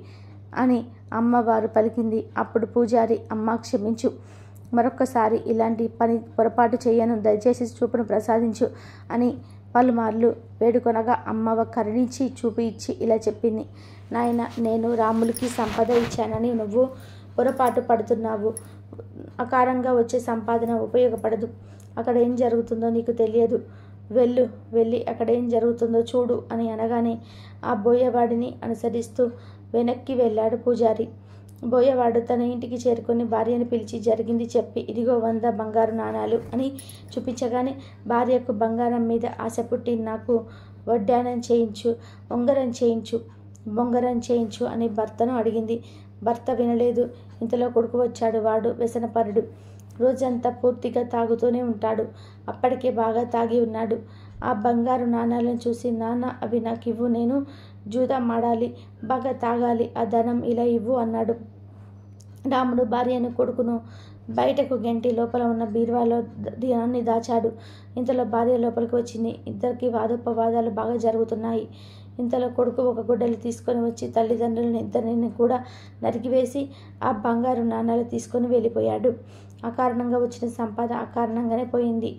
[SPEAKER 1] అని అమ్మవారు పలికింది. అప్పుడు పూజారి, అమ్మ క్షమించు, మరొక్కసారి ఇలాంటి పొరపాటు చేయను, దయచేసి చూపును ప్రసాదించు అని పలుమార్లు వేడుకొనగా అమ్మవ కరుణించి చూపు ఇచ్చి ఇలా చెప్పింది. నాయన, నేను రాములకి సంపద ఇచ్చానని నువ్వు పొరపాటు పడుతున్నావు. అకారంగా వచ్చే సంపాదన ఉపయోగపడదు. అక్కడ ఏం జరుగుతుందో నీకు తెలియదు. వెళ్ళి అక్కడ ఏం జరుగుతుందో చూడు అని అనగానే ఆ బోయవాడిని అనుసరిస్తూ వెనక్కి వెళ్ళాడు పూజారి. బోయవాడు తన ఇంటికి చేరుకొని భార్యను పిలిచి జరిగింది చెప్పి ఇదిగో 100 బంగారు నాణాలు అని చూపించగానే భార్యకు బంగారం మీద ఆశ పుట్టి నాకు వడ్డానం చేయించు, బొంగరం చేయించు అని భర్తను అడిగింది. భర్త వినలేదు. ఇంతలో కొడుకు వచ్చాడు. వాడు వ్యసనపరుడు. రోజంతా పూర్తిగా తాగుతూనే ఉంటాడు. అప్పటికే బాగా తాగి ఉన్నాడు. ఆ బంగారు నాణాలను చూసి, నాన్న, అవి నాకు ఇవ్వు, నేను జూదం ఆడాలి, బాగా తాగాలి, ఆ ధనం ఇలా ఇవ్వు అన్నాడు. రాముడు భార్యను కొడుకును బయటకు గెంటి లోపల ఉన్న బీరువాలో ధనాన్ని దాచాడు. ఇంతలో భార్య లోపలికి వచ్చింది. ఇద్దరికి వాదోపవాదాలు బాగా జరుగుతున్నాయి. ఇంతలో కొడుకు ఒక గొడ్డలి తీసుకొని వచ్చి తల్లిదండ్రులను ఇద్దరిని కూడా నరికివేసి ఆ బంగారు నాణాలు తీసుకొని వెళ్ళిపోయాడు. అకారణంగా వచ్చిన సంపద అకారణంగానే పోయింది.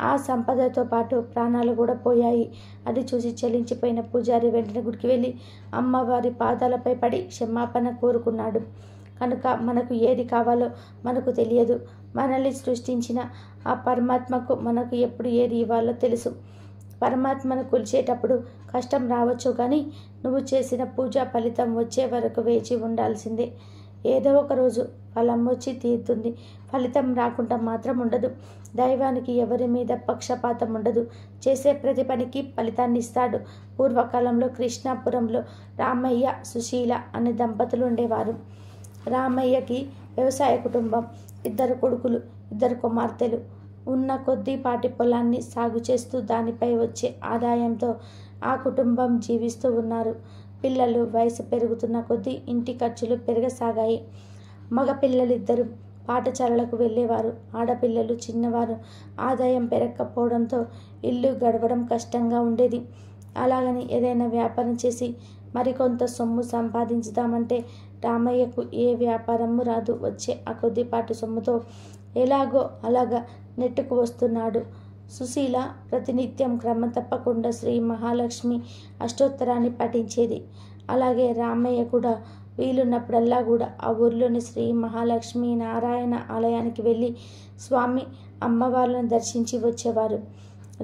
[SPEAKER 1] ఆ సంపదతో పాటు ప్రాణాలు కూడా పోయాయి. అది చూసి చెల్లించిపోయిన పూజారి వెంటనే గుడికి వెళ్ళి అమ్మవారి పాదాలపై పడి క్షమాపణ కోరుకున్నాడు. కనుక మనకు ఏది కావాలో మనకు తెలియదు. మనల్ని సృష్టించిన ఆ పరమాత్మకు మనకు ఎప్పుడు ఏది ఇవ్వాలో తెలుసు. పరమాత్మను కొలిచేటప్పుడు కష్టం రావచ్చు, కానీ నువ్వు చేసిన పూజ ఫలితం వచ్చే వరకు వేచి ఉండాల్సిందే. ఏదో ఒక రోజు ఫలం వచ్చి తీరుతుంది. ఫలితం రాకుండా మాత్రం ఉండదు. దైవానికి ఎవరి మీద పక్షపాతం ఉండదు. చేసే ప్రతి పనికి ఫలితాన్ని ఇస్తాడు. పూర్వకాలంలో కృష్ణాపురంలో రామయ్య, సుశీల అనే దంపతులు ఉండేవారు. రామయ్యకి వ్యవసాయ కుటుంబం, 2 కొడుకులు, 2 కుమార్తెలు. ఉన్న కొద్దిపాటి పొలాన్ని సాగు చేస్తూ దానిపై వచ్చే ఆదాయంతో ఆ కుటుంబం జీవిస్తూ ఉన్నారు. పిల్లలు వయసు పెరుగుతున్న కొద్దీ ఇంటి ఖర్చులు పెరగసాగాయి. మగ పిల్లలిద్దరూ పాఠశాలలకు వెళ్ళేవారు. ఆడపిల్లలు, చిన్నవారు ఆదాయం పెరగకపోవడంతో ఇల్లు గడవడం కష్టంగా ఉండేది. అలాగని ఏదైనా వ్యాపారం చేసి మరికొంత సొమ్ము సంపాదించుదామంటే రామయ్యకు ఏ వ్యాపారము రాదు. వచ్చే ఆ కొద్దిపాటి సొమ్ముతో ఎలాగో అలాగా నెట్టుకు వస్తున్నాడు. సుశీల ప్రతినిత్యం క్రమం తప్పకుండా శ్రీ మహాలక్ష్మి అష్టోత్తరాన్ని పఠించేది. అలాగే రామయ్య కూడా వీలున్నప్పుడల్లా కూడా ఆ ఊర్లోని శ్రీ మహాలక్ష్మి నారాయణ ఆలయానికి వెళ్ళి స్వామి అమ్మవార్లను దర్శించి వచ్చేవారు.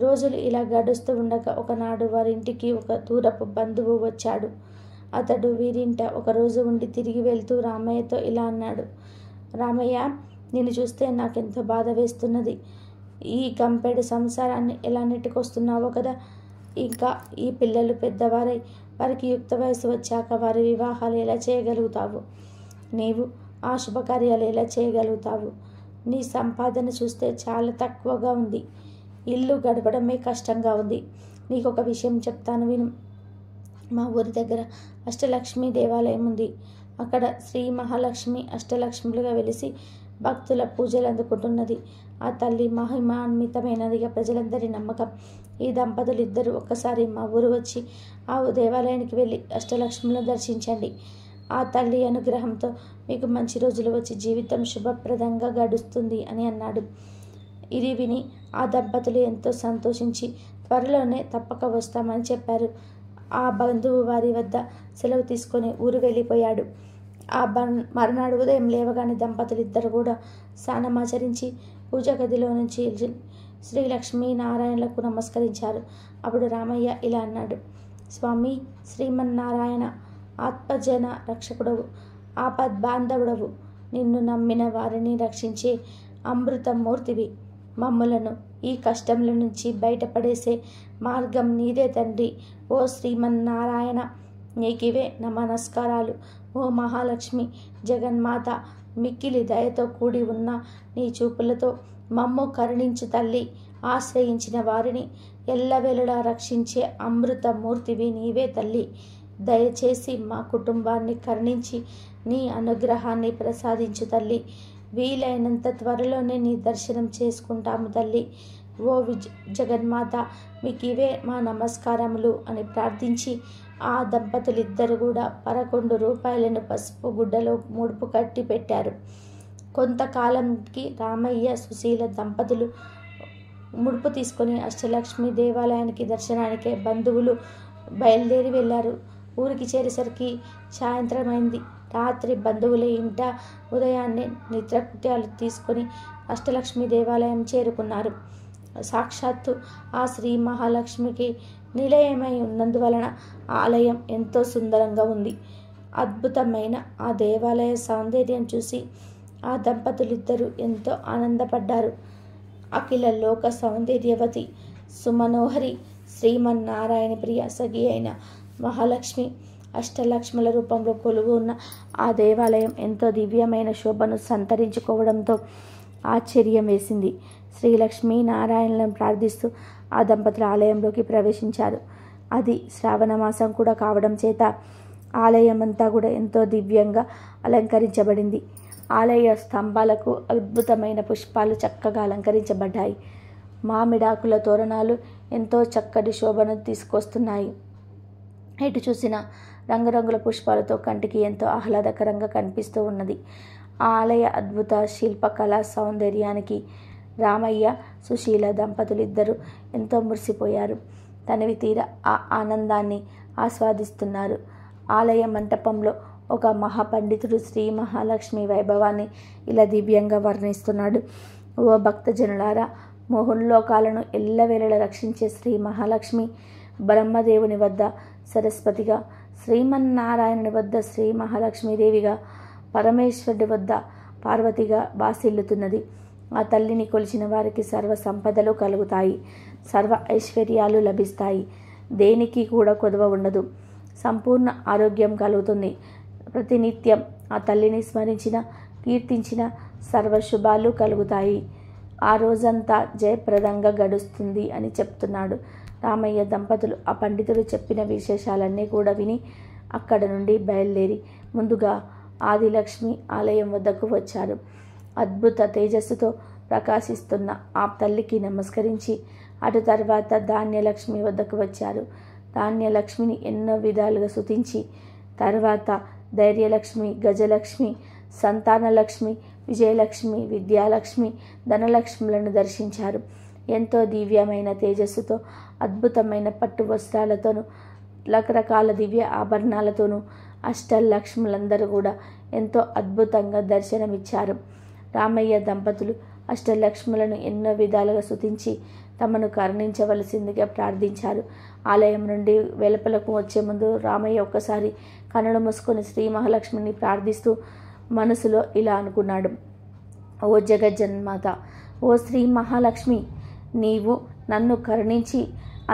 [SPEAKER 1] రోజులు ఇలా గడుస్తూ ఉండగా ఒకనాడు వారింటికి ఒక దూరపు బంధువు వచ్చాడు. అతడు వీరింట ఒకరోజు ఉండి తిరిగి వెళ్తూ రామయ్యతో ఇలా అన్నాడు. రామయ్య, నిన్ను చూస్తే నాకెంతో బాధ వేస్తున్నది. ఈ గంపెడు సంసారాన్ని ఎలా నెట్టుకొస్తున్నావో కదా. ఇంకా ఈ పిల్లలు పెద్దవారై వారికి యుక్త వయసు వచ్చాక వారి వివాహాలు ఎలా చేయగలుగుతావు? నీవు ఆ శుభకార్యాలు ఎలా చేయగలుగుతావు? నీ సంపాదన చూస్తే చాలా తక్కువగా ఉంది. ఇల్లు గడపడమే కష్టంగా ఉంది. నీకు ఒక విషయం చెప్తాను విను. మా ఊరి దగ్గర అష్టలక్ష్మి దేవాలయం ఉంది. అక్కడ శ్రీ మహాలక్ష్మి అష్టలక్ష్ములుగా వెలిసి భక్తుల పూజలు అందుకుంటున్నది. ఆ తల్లి మహిమాన్వితమైనదిగా ప్రజలందరి నమ్మకం. ఈ దంపతులు ఇద్దరు ఒక్కసారి మా ఊరు వచ్చి ఆ దేవాలయానికి వెళ్ళి అష్టలక్ష్ములను దర్శించండి. ఆ తల్లి అనుగ్రహంతో మీకు మంచి రోజులు వచ్చి జీవితం శుభప్రదంగా గడుస్తుంది అని అన్నాడు. ఇది విని ఆ దంపతులు ఎంతో సంతోషించి త్వరలోనే తప్పక వస్తామని చెప్పారు. ఆ బంధువు వారి వద్ద సెలవు తీసుకొని ఊరు వెళ్ళిపోయాడు. మరునాడు ఉదయం లేవగానే దంపతులు ఇద్దరు కూడా స్నానమాచరించి పూజ గదిలో నుంచి శ్రీ లక్ష్మీనారాయణలకు నమస్కరించారు. అప్పుడు రామయ్య ఇలా అన్నాడు. స్వామి శ్రీమన్నారాయణ, ఆత్మజన రక్షకుడవు, ఆపద్బాంధవుడవు, నిన్ను నమ్మిన వారిని రక్షించే అమృతమూర్తివి. మమ్ములను ఈ కష్టముల నుంచి బయటపడేసే మార్గం నీదే తండ్రి. ఓ శ్రీమన్నారాయణ, నీకివే నమస్కారాలు. ఓ మహాలక్ష్మి జగన్మాత, మిక్కిలి దయతో కూడి ఉన్న నీ చూపులతో మమ్ము కరుణించు తల్లి. ఆశ్రయించిన వారిని ఎల్లవేళలా రక్షించే అమృతమూర్తివి నీవే తల్లి. దయచేసి మా కుటుంబాన్ని కరుణించి నీ అనుగ్రహాన్ని ప్రసాదించు తల్లి. వీలైనంత త్వరలోనే నీ దర్శనం చేసుకుంటాము తల్లి. ఓ జగన్మాత, మీకు ఇవే మా నమస్కారములు అని ప్రార్థించి ఆ దంపతులిద్దరు కూడా 11 రూపాయలను పసుపు గుడ్డలో ముడుపు కట్టి పెట్టారు. కొంతకాలంకి రామయ్య, సుశీల దంపతులు ముడుపు తీసుకొని అష్టలక్ష్మి దేవాలయానికి దర్శనానికే బంధువులు బయలుదేరి వెళ్ళారు. ఊరికి చేరేసరికి సాయంత్రమైంది. రాత్రి బంధువుల ఇంట ఉదయాన్నే నిద్రకృత్యాలు తీసుకొని అష్టలక్ష్మి దేవాలయం చేరుకున్నారు. సాక్షాత్తు ఆ శ్రీ మహాలక్ష్మికి నిలయమై ఉన్నందువలన ఆలయం ఎంతో సుందరంగా ఉంది. అద్భుతమైన ఆ దేవాలయ సౌందర్యం చూసి ఆ దంపతులిద్దరూ ఎంతో ఆనందపడ్డారు. అఖిల లోక సౌందర్యవతి, సుమనోహరి, శ్రీమన్నారాయణ ప్రియ సఖి అయిన మహాలక్ష్మి అష్టలక్ష్ముల రూపంలో కొలువు ఉన్న ఆ దేవాలయం ఎంతో దివ్యమైన శోభను సంతరించుకోవడంతో ఆశ్చర్యం వేసింది. శ్రీలక్ష్మీ నారాయణలను ప్రార్థిస్తూ ఆ దంపతుల ఆలయంలోకి ప్రవేశించారు. అది శ్రావణ మాసం కూడా కావడం చేత ఆలయం అంతా కూడా ఎంతో దివ్యంగా అలంకరించబడింది. ఆలయ స్తంభాలకు అద్భుతమైన పుష్పాలు చక్కగా అలంకరించబడ్డాయి. మామిడాకుల తోరణాలు ఎంతో చక్కటి శోభను తీసుకొస్తున్నాయి. ఎటు చూసిన రంగురంగుల పుష్పాలతో కంటికి ఎంతో ఆహ్లాదకరంగా కనిపిస్తూ ఉన్నది. ఆ ఆలయ అద్భుత శిల్పకళా సౌందర్యానికి రామయ్య, సుశీల దంపతులిద్దరూ ఎంతో మురిసిపోయారు. తనివి తీర ఆ ఆనందాన్ని ఆస్వాదిస్తున్నారు. ఆలయ మంటపంలో ఒక మహాపండితుడు శ్రీ మహాలక్ష్మి వైభవాన్ని ఇలా దివ్యంగా వర్ణిస్తున్నాడు. ఓ భక్తజనులారా, మోహన్లోకాలను ఎల్లవేళలా రక్షించే శ్రీ మహాలక్ష్మి బ్రహ్మదేవుని వద్ద సరస్వతిగా, శ్రీమన్నారాయణుని వద్ద శ్రీ మహాలక్ష్మీదేవిగా, పరమేశ్వరుడి వద్ద పార్వతిగా బాసిల్లుతున్నది. ఆ తల్లిని కొలిచిన వారికి సర్వ సంపదలు కలుగుతాయి, సర్వ ఐశ్వర్యాలు లభిస్తాయి, దేనికి కూడా కొదవ ఉండదు, సంపూర్ణ ఆరోగ్యం కలుగుతుంది. ప్రతినిత్యం ఆ తల్లిని స్మరించిన, కీర్తించిన సర్వశుభాలు కలుగుతాయి. ఆ రోజంతా జయప్రదంగా గడుస్తుంది అని చెప్తున్నాడు. రామయ్య దంపతులు ఆ పండితుడు చెప్పిన విశేషాలన్నీ కూడా విని అక్కడ నుండి బయలుదేరి ముందుగా ఆదిలక్ష్మి ఆలయం వద్దకు వచ్చారు. అద్భుత తేజస్సుతో ప్రకాశిస్తున్న ఆ తల్లికి నమస్కరించి అటు తర్వాత ధాన్యలక్ష్మి వద్దకు వచ్చారు. ధాన్యలక్ష్మిని ఎన్నో విధాలుగా స్తుతించి తర్వాత ధైర్యలక్ష్మి, గజలక్ష్మి, సంతానలక్ష్మి, విజయలక్ష్మి, విద్యాలక్ష్మి, ధనలక్ష్ములను దర్శించారు. ఎంతో దివ్యమైన తేజస్సుతో, అద్భుతమైన పట్టు వస్త్రాలతోనూ, రకరకాల దివ్య ఆభరణాలతోనూ అష్టలక్ష్ములందరూ కూడా ఎంతో అద్భుతంగా దర్శనమిచ్చారు. రామయ్య దంపతులు అష్టలక్ష్ములను ఎన్నో విధాలుగా స్తుతించి తమను కరుణించవలసిందిగా ప్రార్థించారు. ఆలయం నుండి వెలుపలకు వచ్చే ముందు రామయ్య ఒక్కసారి కన్నులు మూసుకొని శ్రీ మహాలక్ష్మిని ప్రార్థిస్తూ మనసులో ఇలా అనుకున్నాడు. ఓ జగజ్జన్మాత, ఓ శ్రీ మహాలక్ష్మి, నీవు నన్ను కరుణించి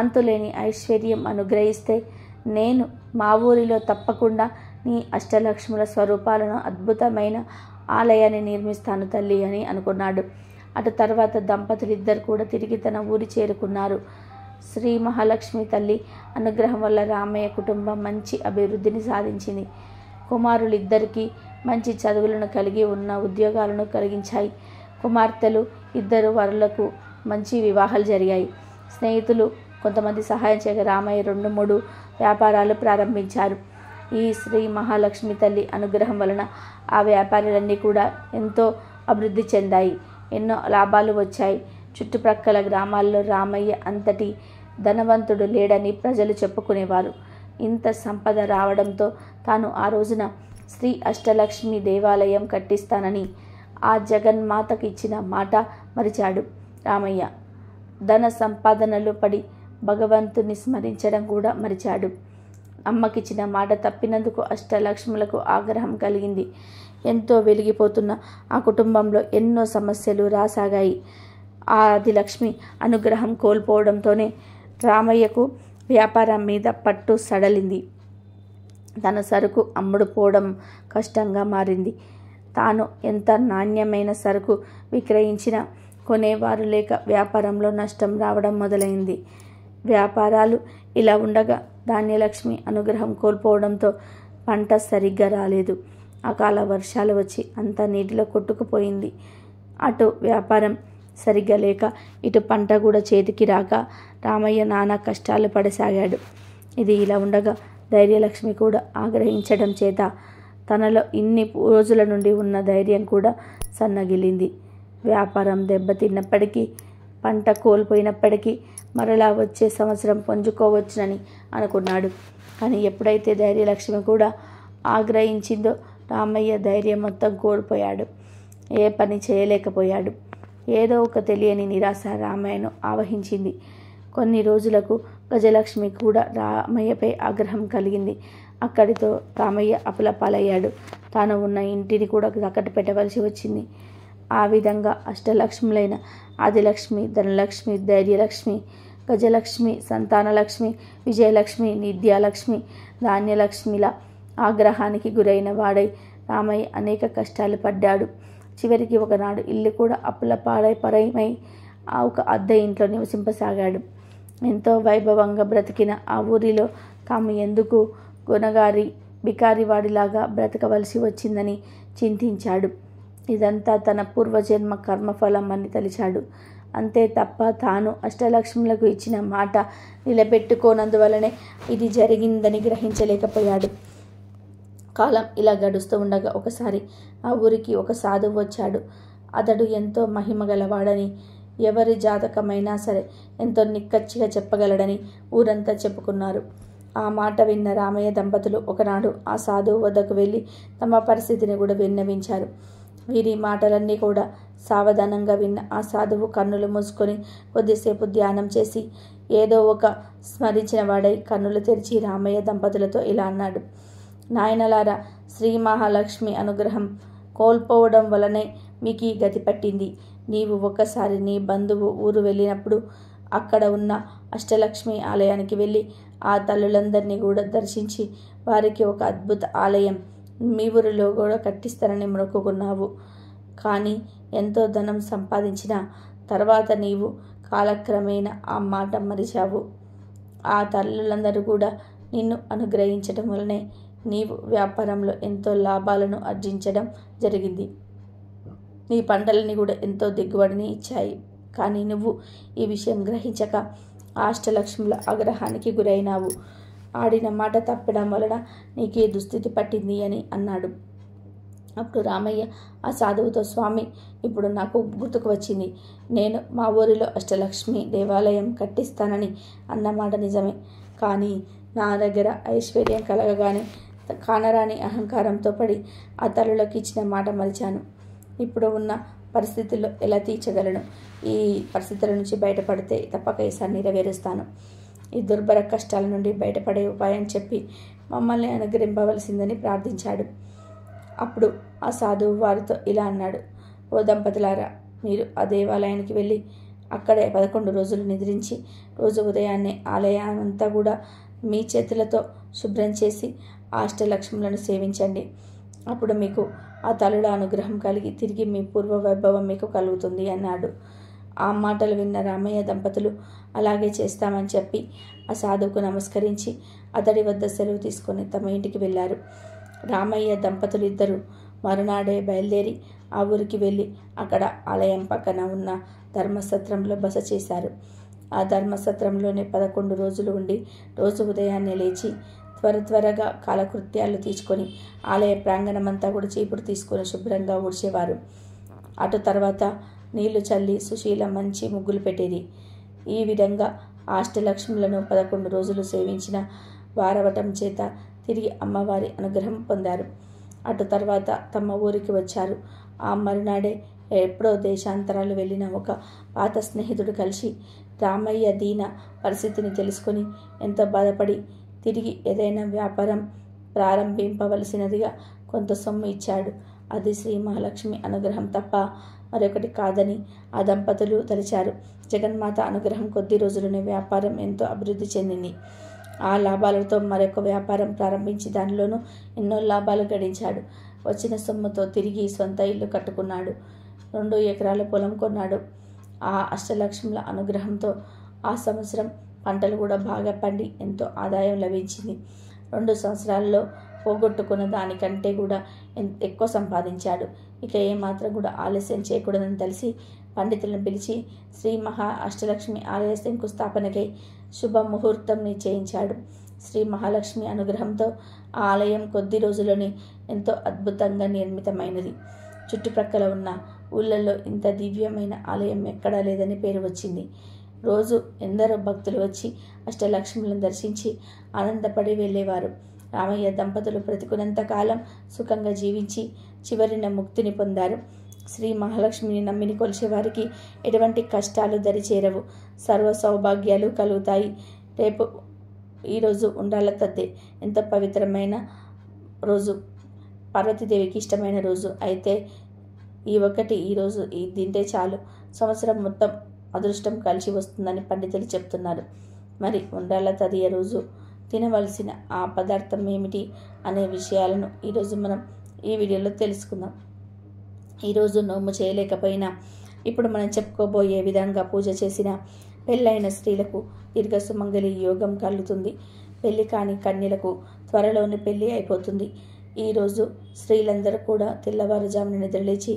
[SPEAKER 1] అంతులేని ఐశ్వర్యం అనుగ్రహిస్తే నేను మా ఊరిలో తప్పకుండా నీ అష్టలక్ష్ముల స్వరూపాలను అద్భుతమైన ఆలయాన్ని నిర్మిస్తాను తల్లి అని అనుకున్నాడు. అటు తర్వాత దంపతులిద్దరు కూడా తిరిగి తన ఊరి చేరుకున్నారు. శ్రీ మహాలక్ష్మి తల్లి అనుగ్రహం వల్ల రామయ్య కుటుంబం మంచి అభివృద్ధిని సాధించింది. కుమారులిద్దరికీ మంచి చదువులను కలిగి ఉన్న ఉద్యోగాలను కలిగించాయి. కుమార్తెలు ఇద్దరు వరులకు మంచి వివాహాలు జరిగాయి. స్నేహితులు కొంతమంది సహాయం చేయగా రామయ్య 2-3 వ్యాపారాలు ప్రారంభించారు. ఈ శ్రీ మహాలక్ష్మి తల్లి అనుగ్రహం వలన ఆ వ్యాపారాలన్నీ కూడా ఎంతో అభివృద్ధి చెందాయి. ఎన్నో లాభాలు వచ్చాయి. చుట్టుప్రక్కల గ్రామాల్లో రామయ్య అంతటి ధనవంతుడు లేడని ప్రజలు చెప్పుకునేవారు. ఇంత సంపద రావడంతో తాను ఆ రోజున శ్రీ అష్టలక్ష్మి దేవాలయం కట్టిస్తానని ఆ జగన్మాతకి ఇచ్చిన మాట మరిచాడు రామయ్య. ధన సంపాదనలో పడి భగవంతుని స్మరించడం కూడా మరిచాడు. అమ్మకిచ్చిన మాట తప్పినందుకు అష్టలక్ష్ములకు ఆగ్రహం కలిగింది. ఎంతో వెలిగిపోతున్న ఆ కుటుంబంలో ఎన్నో సమస్యలు రాసాగాయి. ఆ ఆదిలక్ష్మి అనుగ్రహం కోల్పోవడంతోనే రామయ్యకు వ్యాపారం మీద పట్టు సడలింది. తన సరుకు అమ్ముడుపోవడం కష్టంగా మారింది. తాను ఎంత నాణ్యమైన సరుకు విక్రయించినా కొనేవారు లేక వ్యాపారంలో నష్టం రావడం మొదలైంది. వ్యాపారాలు ఇలా ఉండగా ధాన్యలక్ష్మి అనుగ్రహం కోల్పోవడంతో పంట సరిగ్గా రాలేదు. అకాల వర్షాలు వచ్చి అంతా నీటిలో కొట్టుకుపోయింది. అటు వ్యాపారం సరిగ్గా లేక ఇటు పంట కూడా చేతికి రాక రామయ్య నానా కష్టాలు పడసాగాడు. ఇది ఇలా ఉండగా ధైర్యలక్ష్మి కూడా ఆగ్రహించడం చేత తనలో ఇన్ని రోజుల నుండి ఉన్న ధైర్యం కూడా సన్నగిలింది. వ్యాపారం దెబ్బతిన్నప్పటికీ, పంట కోల్పోయినప్పటికీ మరలా వచ్చే సంవత్సరం పుంజుకోవచ్చునని అనుకున్నాడు. కానీ ఎప్పుడైతే ధైర్యలక్ష్మి కూడా ఆగ్రహించిందో రామయ్య ధైర్యం మొత్తం కోల్పోయాడు. ఏ పని చేయలేకపోయాడు. ఏదో ఒక తెలియని నిరాశ రామయ్యను ఆవహించింది. కొన్ని రోజులకు గజలక్ష్మి కూడా రామయ్యపై ఆగ్రహం కలిగింది. అక్కడితో రామయ్య అప్పులపాలయ్యాడు. తాను ఉన్న ఇంటిని కూడా తాకట్టు పెట్టవలసి వచ్చింది. ఆ విధంగా అష్టలక్ష్ములైన ఆదిలక్ష్మి, ధనలక్ష్మి, ధైర్యలక్ష్మి, గజలక్ష్మి, సంతానలక్ష్మి, విజయలక్ష్మి, విద్యాలక్ష్మి, ధాన్యలక్ష్మిల ఆగ్రహానికి గురైన వాడై రామయ్య అనేక కష్టాలు పడ్డాడు. చివరికి ఒకనాడు ఇల్లు కూడా అప్పుల పాలై ఒక అద్దె ఇంట్లో నివసింపసాగాడు. ఎంతో వైభవంగా బ్రతికిన ఆ ఊరిలో తాము ఎందుకు గుణగారి బికారివాడిలాగా బ్రతకవలసి వచ్చిందని చింతించాడు. ఇదంతా తన పూర్వజన్మ కర్మఫలం అని తలిచాడు. అంతే తప్ప తాను అష్టలక్ష్ములకు ఇచ్చిన మాట నిలబెట్టుకోనందువలనే ఇది జరిగిందని గ్రహించలేకపోయాడు. కాలం ఇలా గడుస్తూ ఉండగా ఒకసారి ఆ ఊరికి ఒక సాధువు వచ్చాడు. అతడు ఎంతో మహిమ గలవాడని, ఎవరి జాతకమైనా సరే ఎంతో నిక్కచ్చిగా చెప్పగలడని ఊరంతా చెప్పుకున్నారు. ఆ మాట విన్న రామయ్య దంపతులు ఒకనాడు ఆ సాధువు వద్దకు వెళ్ళి తమ పరిస్థితిని కూడా విన్నవించారు. వీరి మాటలన్నీ కూడా సావధానంగా విన్న ఆ సాధువు కన్నులు మూసుకొని కొద్దిసేపు ధ్యానం చేసి ఏదో ఒక స్మరించిన వాడై కన్నులు తెరిచి రామయ్య దంపతులతో ఇలా అన్నాడు. నాయనలారా, శ్రీ మహాలక్ష్మి అనుగ్రహం కోల్పోవడం వలనే మీకు ఈ గతి పట్టింది. నీవు ఒక్కసారి నీ బంధువు ఊరు వెళ్ళినప్పుడు అక్కడ ఉన్న అష్టలక్ష్మి ఆలయానికి వెళ్ళి ఆ తల్లులందరినీ కూడా దర్శించి వారికి ఒక అద్భుత ఆలయం మీ ఊరిలో కూడా కట్టిస్తానని మొక్కుకున్నావు. కానీ ఎంతో ధనం సంపాదించిన తర్వాత నీవు కాలక్రమేణా ఆ మాట మరిచావు. ఆ తల్లులందరూ కూడా నిన్ను అనుగ్రహించడం వలనే నీవు వ్యాపారంలో ఎంతో లాభాలను ఆర్జించడం జరిగింది. నీ పంటలని కూడా ఎంతో దిగుబడిని ఇచ్చాయి. కానీ నువ్వు ఈ విషయం గ్రహించక అష్టలక్ష్ముల ఆగ్రహానికి గురైనావు. ఆడిన మాట తప్పడం వలన నీకే దుస్థితి పట్టింది అని అన్నాడు. అప్పుడు రామయ్య ఆ సాధువుతో, స్వామి, ఇప్పుడు నాకు గుర్తుకు వచ్చింది. నేను మా ఊరిలో అష్టలక్ష్మి దేవాలయం కట్టిస్తానని అన్నమాట నిజమే. కానీ నా దగ్గర ఐశ్వర్యం కలగగానే కానరాని అహంకారంతో పడి ఆ తల్లులకు ఇచ్చిన మాట మరిచాను. ఇప్పుడు ఉన్న పరిస్థితుల్లో ఎలా తీర్చగలను? ఈ పరిస్థితుల నుంచి బయటపడితే తప్పక ఈసారి నెరవేరుస్తాను. ఈ దుర్భర కష్టాల నుండి బయటపడే ఉపాయం చెప్పి మమ్మల్ని అనుగ్రహింపవలసిందని ప్రార్థించాడు. అప్పుడు ఆ సాధువు వారితో ఇలా అన్నాడు. ఓ దంపతులారా, మీరు ఆ దేవాలయానికి వెళ్ళి అక్కడే 11 రోజులు నిద్రించి రోజు ఉదయాన్నే ఆలయానంతా కూడా మీ చేతులతో శుభ్రం చేసి అష్టలక్ష్ములను సేవించండి. అప్పుడు మీకు ఆ తల్లుల అనుగ్రహం కలిగి తిరిగి మీ పూర్వ వైభవం మీకు కలుగుతుంది అన్నాడు. ఆ మాటలు విన్న రామయ్య దంపతులు అలాగే చేస్తామని చెప్పి ఆ సాధువుకు నమస్కరించి అతడి వద్ద సెలవు తీసుకొని తమ ఇంటికి వెళ్ళారు. రామయ్య దంపతులు ఇద్దరు మరునాడే బయలుదేరి ఆ ఊరికి వెళ్ళి అక్కడ ఆలయం పక్కన ఉన్న ధర్మసత్రంలో బస చేశారు. ఆ ధర్మసత్రంలోనే 11 రోజులు ఉండి రోజు ఉదయాన్నే లేచి త్వరగా కాలకృత్యాలు తీసుకొని ఆలయ ప్రాంగణమంతా కూడా చీపురు తీసుకొని శుభ్రంగా ఊడ్చేవారు. అటు తర్వాత నీళ్లు చల్లి సుశీల మంచి ముగ్గులు పెట్టేది. ఈ విధంగా అష్టలక్ష్ములను 11 రోజులు సేవించిన వారవటం చేత తిరిగి అమ్మవారి అనుగ్రహం పొందారు. అటు తర్వాత తమ ఊరికి వచ్చారు. ఆ మరునాడే ఎప్పుడో దేశాంతరాలు వెళ్ళిన ఒక పాత స్నేహితుడు కలిసి రామయ్య దీన పరిస్థితిని తెలుసుకొని ఎంతో బాధపడి తిరిగి ఏదైనా వ్యాపారం ప్రారంభింపవలసినదిగా కొంత సొమ్ము ఇచ్చాడు. అది శ్రీ మహాలక్ష్మి అనుగ్రహం తప్ప మరొకటి కాదని ఆ దంపతులు తలిచారు. జగన్మాత అనుగ్రహం కొద్ది రోజులనే వ్యాపారం ఎంతో అభివృద్ధి చెందింది. ఆ లాభాలతో మరొక వ్యాపారం ప్రారంభించి దానిలోనూ ఎన్నో లాభాలు గడించాడు. వచ్చిన సొమ్ముతో తిరిగి సొంత ఇల్లు కట్టుకున్నాడు. 2 ఎకరాల పొలం కొన్నాడు. ఆ అష్టలక్ష్ముల అనుగ్రహంతో ఆ సంవత్సరం పంటలు కూడా బాగా పండి ఎంతో ఆదాయం లభించింది. 2 సంవత్సరాల్లో పోగొట్టుకున్న దానికంటే కూడా ఎక్కువ సంపాదించాడు. ఇక ఏమాత్రం కూడా ఆలస్యం చేయకూడదని తెలిసి పండితులను పిలిచి శ్రీ మహా అష్టలక్ష్మి ఆలయ శంకుస్థాపనకై శుభముహూర్తం నిశ్చయించాడు. శ్రీ మహాలక్ష్మి అనుగ్రహంతో ఆ ఆలయం కొద్ది రోజుల్లోనే ఎంతో అద్భుతంగా నిర్మితమైనది. చుట్టుప్రక్కల ఉన్న ఊళ్ళల్లో ఇంత దివ్యమైన ఆలయం ఎక్కడా లేదని పేరు వచ్చింది. రోజు ఎందరో భక్తులు వచ్చి అష్టలక్ష్ములను దర్శించి ఆనందపడి వెళ్ళేవారు. రామయ్య దంపతులు బ్రతికున్నంత కాలం సుఖంగా జీవించి చివరిన ముక్తిని పొందారు. శ్రీ మహాలక్ష్మిని నమ్మిని కొలిచేవారికి ఎటువంటి కష్టాలు దరిచేరవు, సర్వ సౌభాగ్యాలు కలుగుతాయి. రేపు ఈరోజు ఉండ్రాళ్ళ తద్ది ఎంతో పవిత్రమైన రోజు, పార్వతీదేవికి ఇష్టమైన రోజు. అయితే ఈరోజు తింటే చాలు, సంవత్సరం మొత్తం అదృష్టం కలిసి వస్తుందని పండితులు చెప్తున్నారు. మరి ఉండ్రాళ్ళ తదియ రోజు తినవలసిన ఆ పదార్థం ఏమిటి అనే విషయాలను ఈరోజు మనం ఈ వీడియోలో తెలుసుకుందాం. ఈరోజు నోము చేయలేకపోయినా ఇప్పుడు మనం చెప్పుకోబోయే విధంగా పూజ చేసిన పెళ్ళైన స్త్రీలకు దీర్ఘ సుమంగళి యోగం కలుగుతుంది. పెళ్లి కాని కన్యలకు త్వరలోనే పెళ్లి అయిపోతుంది. ఈరోజు స్త్రీలందరూ కూడా తెల్లవారుజామున నిద్రలేచి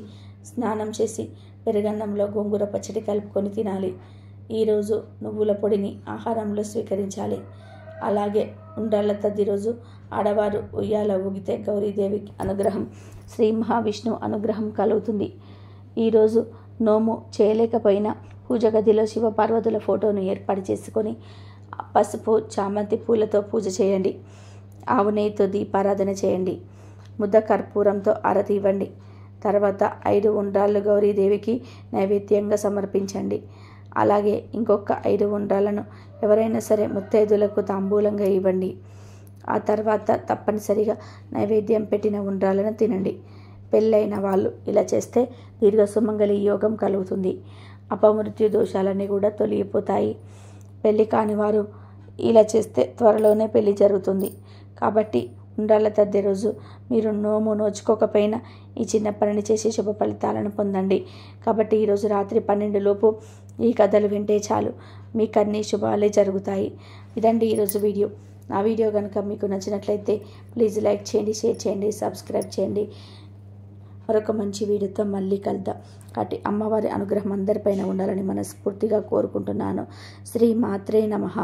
[SPEAKER 1] స్నానం చేసి పెరుగన్నంలో గోంగూర పచ్చడి కలుపుకొని తినాలి. ఈరోజు నువ్వుల పొడిని ఆహారంలో స్వీకరించాలి. అలాగే ఉండ్రాళ్ళ తద్ది రోజు ఆడవారు ఉయ్యాల ఊగితే గౌరీదేవి అనుగ్రహం, శ్రీ మహావిష్ణువు అనుగ్రహం కలుగుతుంది. ఈరోజు నోము చేయలేకపోయినా పూజ గదిలో శివపార్వతుల ఫోటోను ఏర్పాటు చేసుకొని పసుపు చామంతి పూలతో పూజ చేయండి. ఆవు నెయ్యితో దీపారాధన చేయండి. ముద్ద కర్పూరంతో ఆరతి ఇవ్వండి. తర్వాత 5 ఉండ్రాళ్ళు గౌరీదేవికి నైవేద్యంగా సమర్పించండి. అలాగే ఇంకొక 5 ఉండ్రాలను ఎవరైనా సరే ముత్తైదులకు తాంబూలంగా ఇవ్వండి. ఆ తర్వాత తప్పనిసరిగా నైవేద్యం పెట్టిన ఉండ్రాలను తినండి. పెళ్ళైన వాళ్ళు ఇలా చేస్తే దీర్ఘ సుమంగళి యోగం కలుగుతుంది. అపమృత్యు దోషాలన్నీ కూడా తొలగిపోతాయి. పెళ్లి కాని వారు ఇలా చేస్తే త్వరలోనే పెళ్లి జరుగుతుంది. కాబట్టి ఉండ్రాళ్ళ తద్ది రోజు మీరు నోము నోచుకోకపోయినా ఈ చిన్న పనిని చేసి శుభ ఫలితాలను పొందండి. కాబట్టి ఈరోజు రాత్రి 12 లోపు ఈ కథలు వింటే చాలు, మీకు అన్ని శుభాలే జరుగుతాయి. ఇదండి ఈరోజు వీడియో. నా వీడియో కనుక మీకు నచ్చినట్లయితే ప్లీజ్ లైక్ చేయండి, షేర్ చేయండి, సబ్స్క్రైబ్ చేయండి. మరొక మంచి వీడియోతో మళ్ళీ కలుద్దాం. కాబట్టి అమ్మవారి అనుగ్రహం అందరిపైన ఉండాలని మనస్ఫూర్తిగా కోరుకుంటున్నాను. శ్రీ మాత్రే నమః.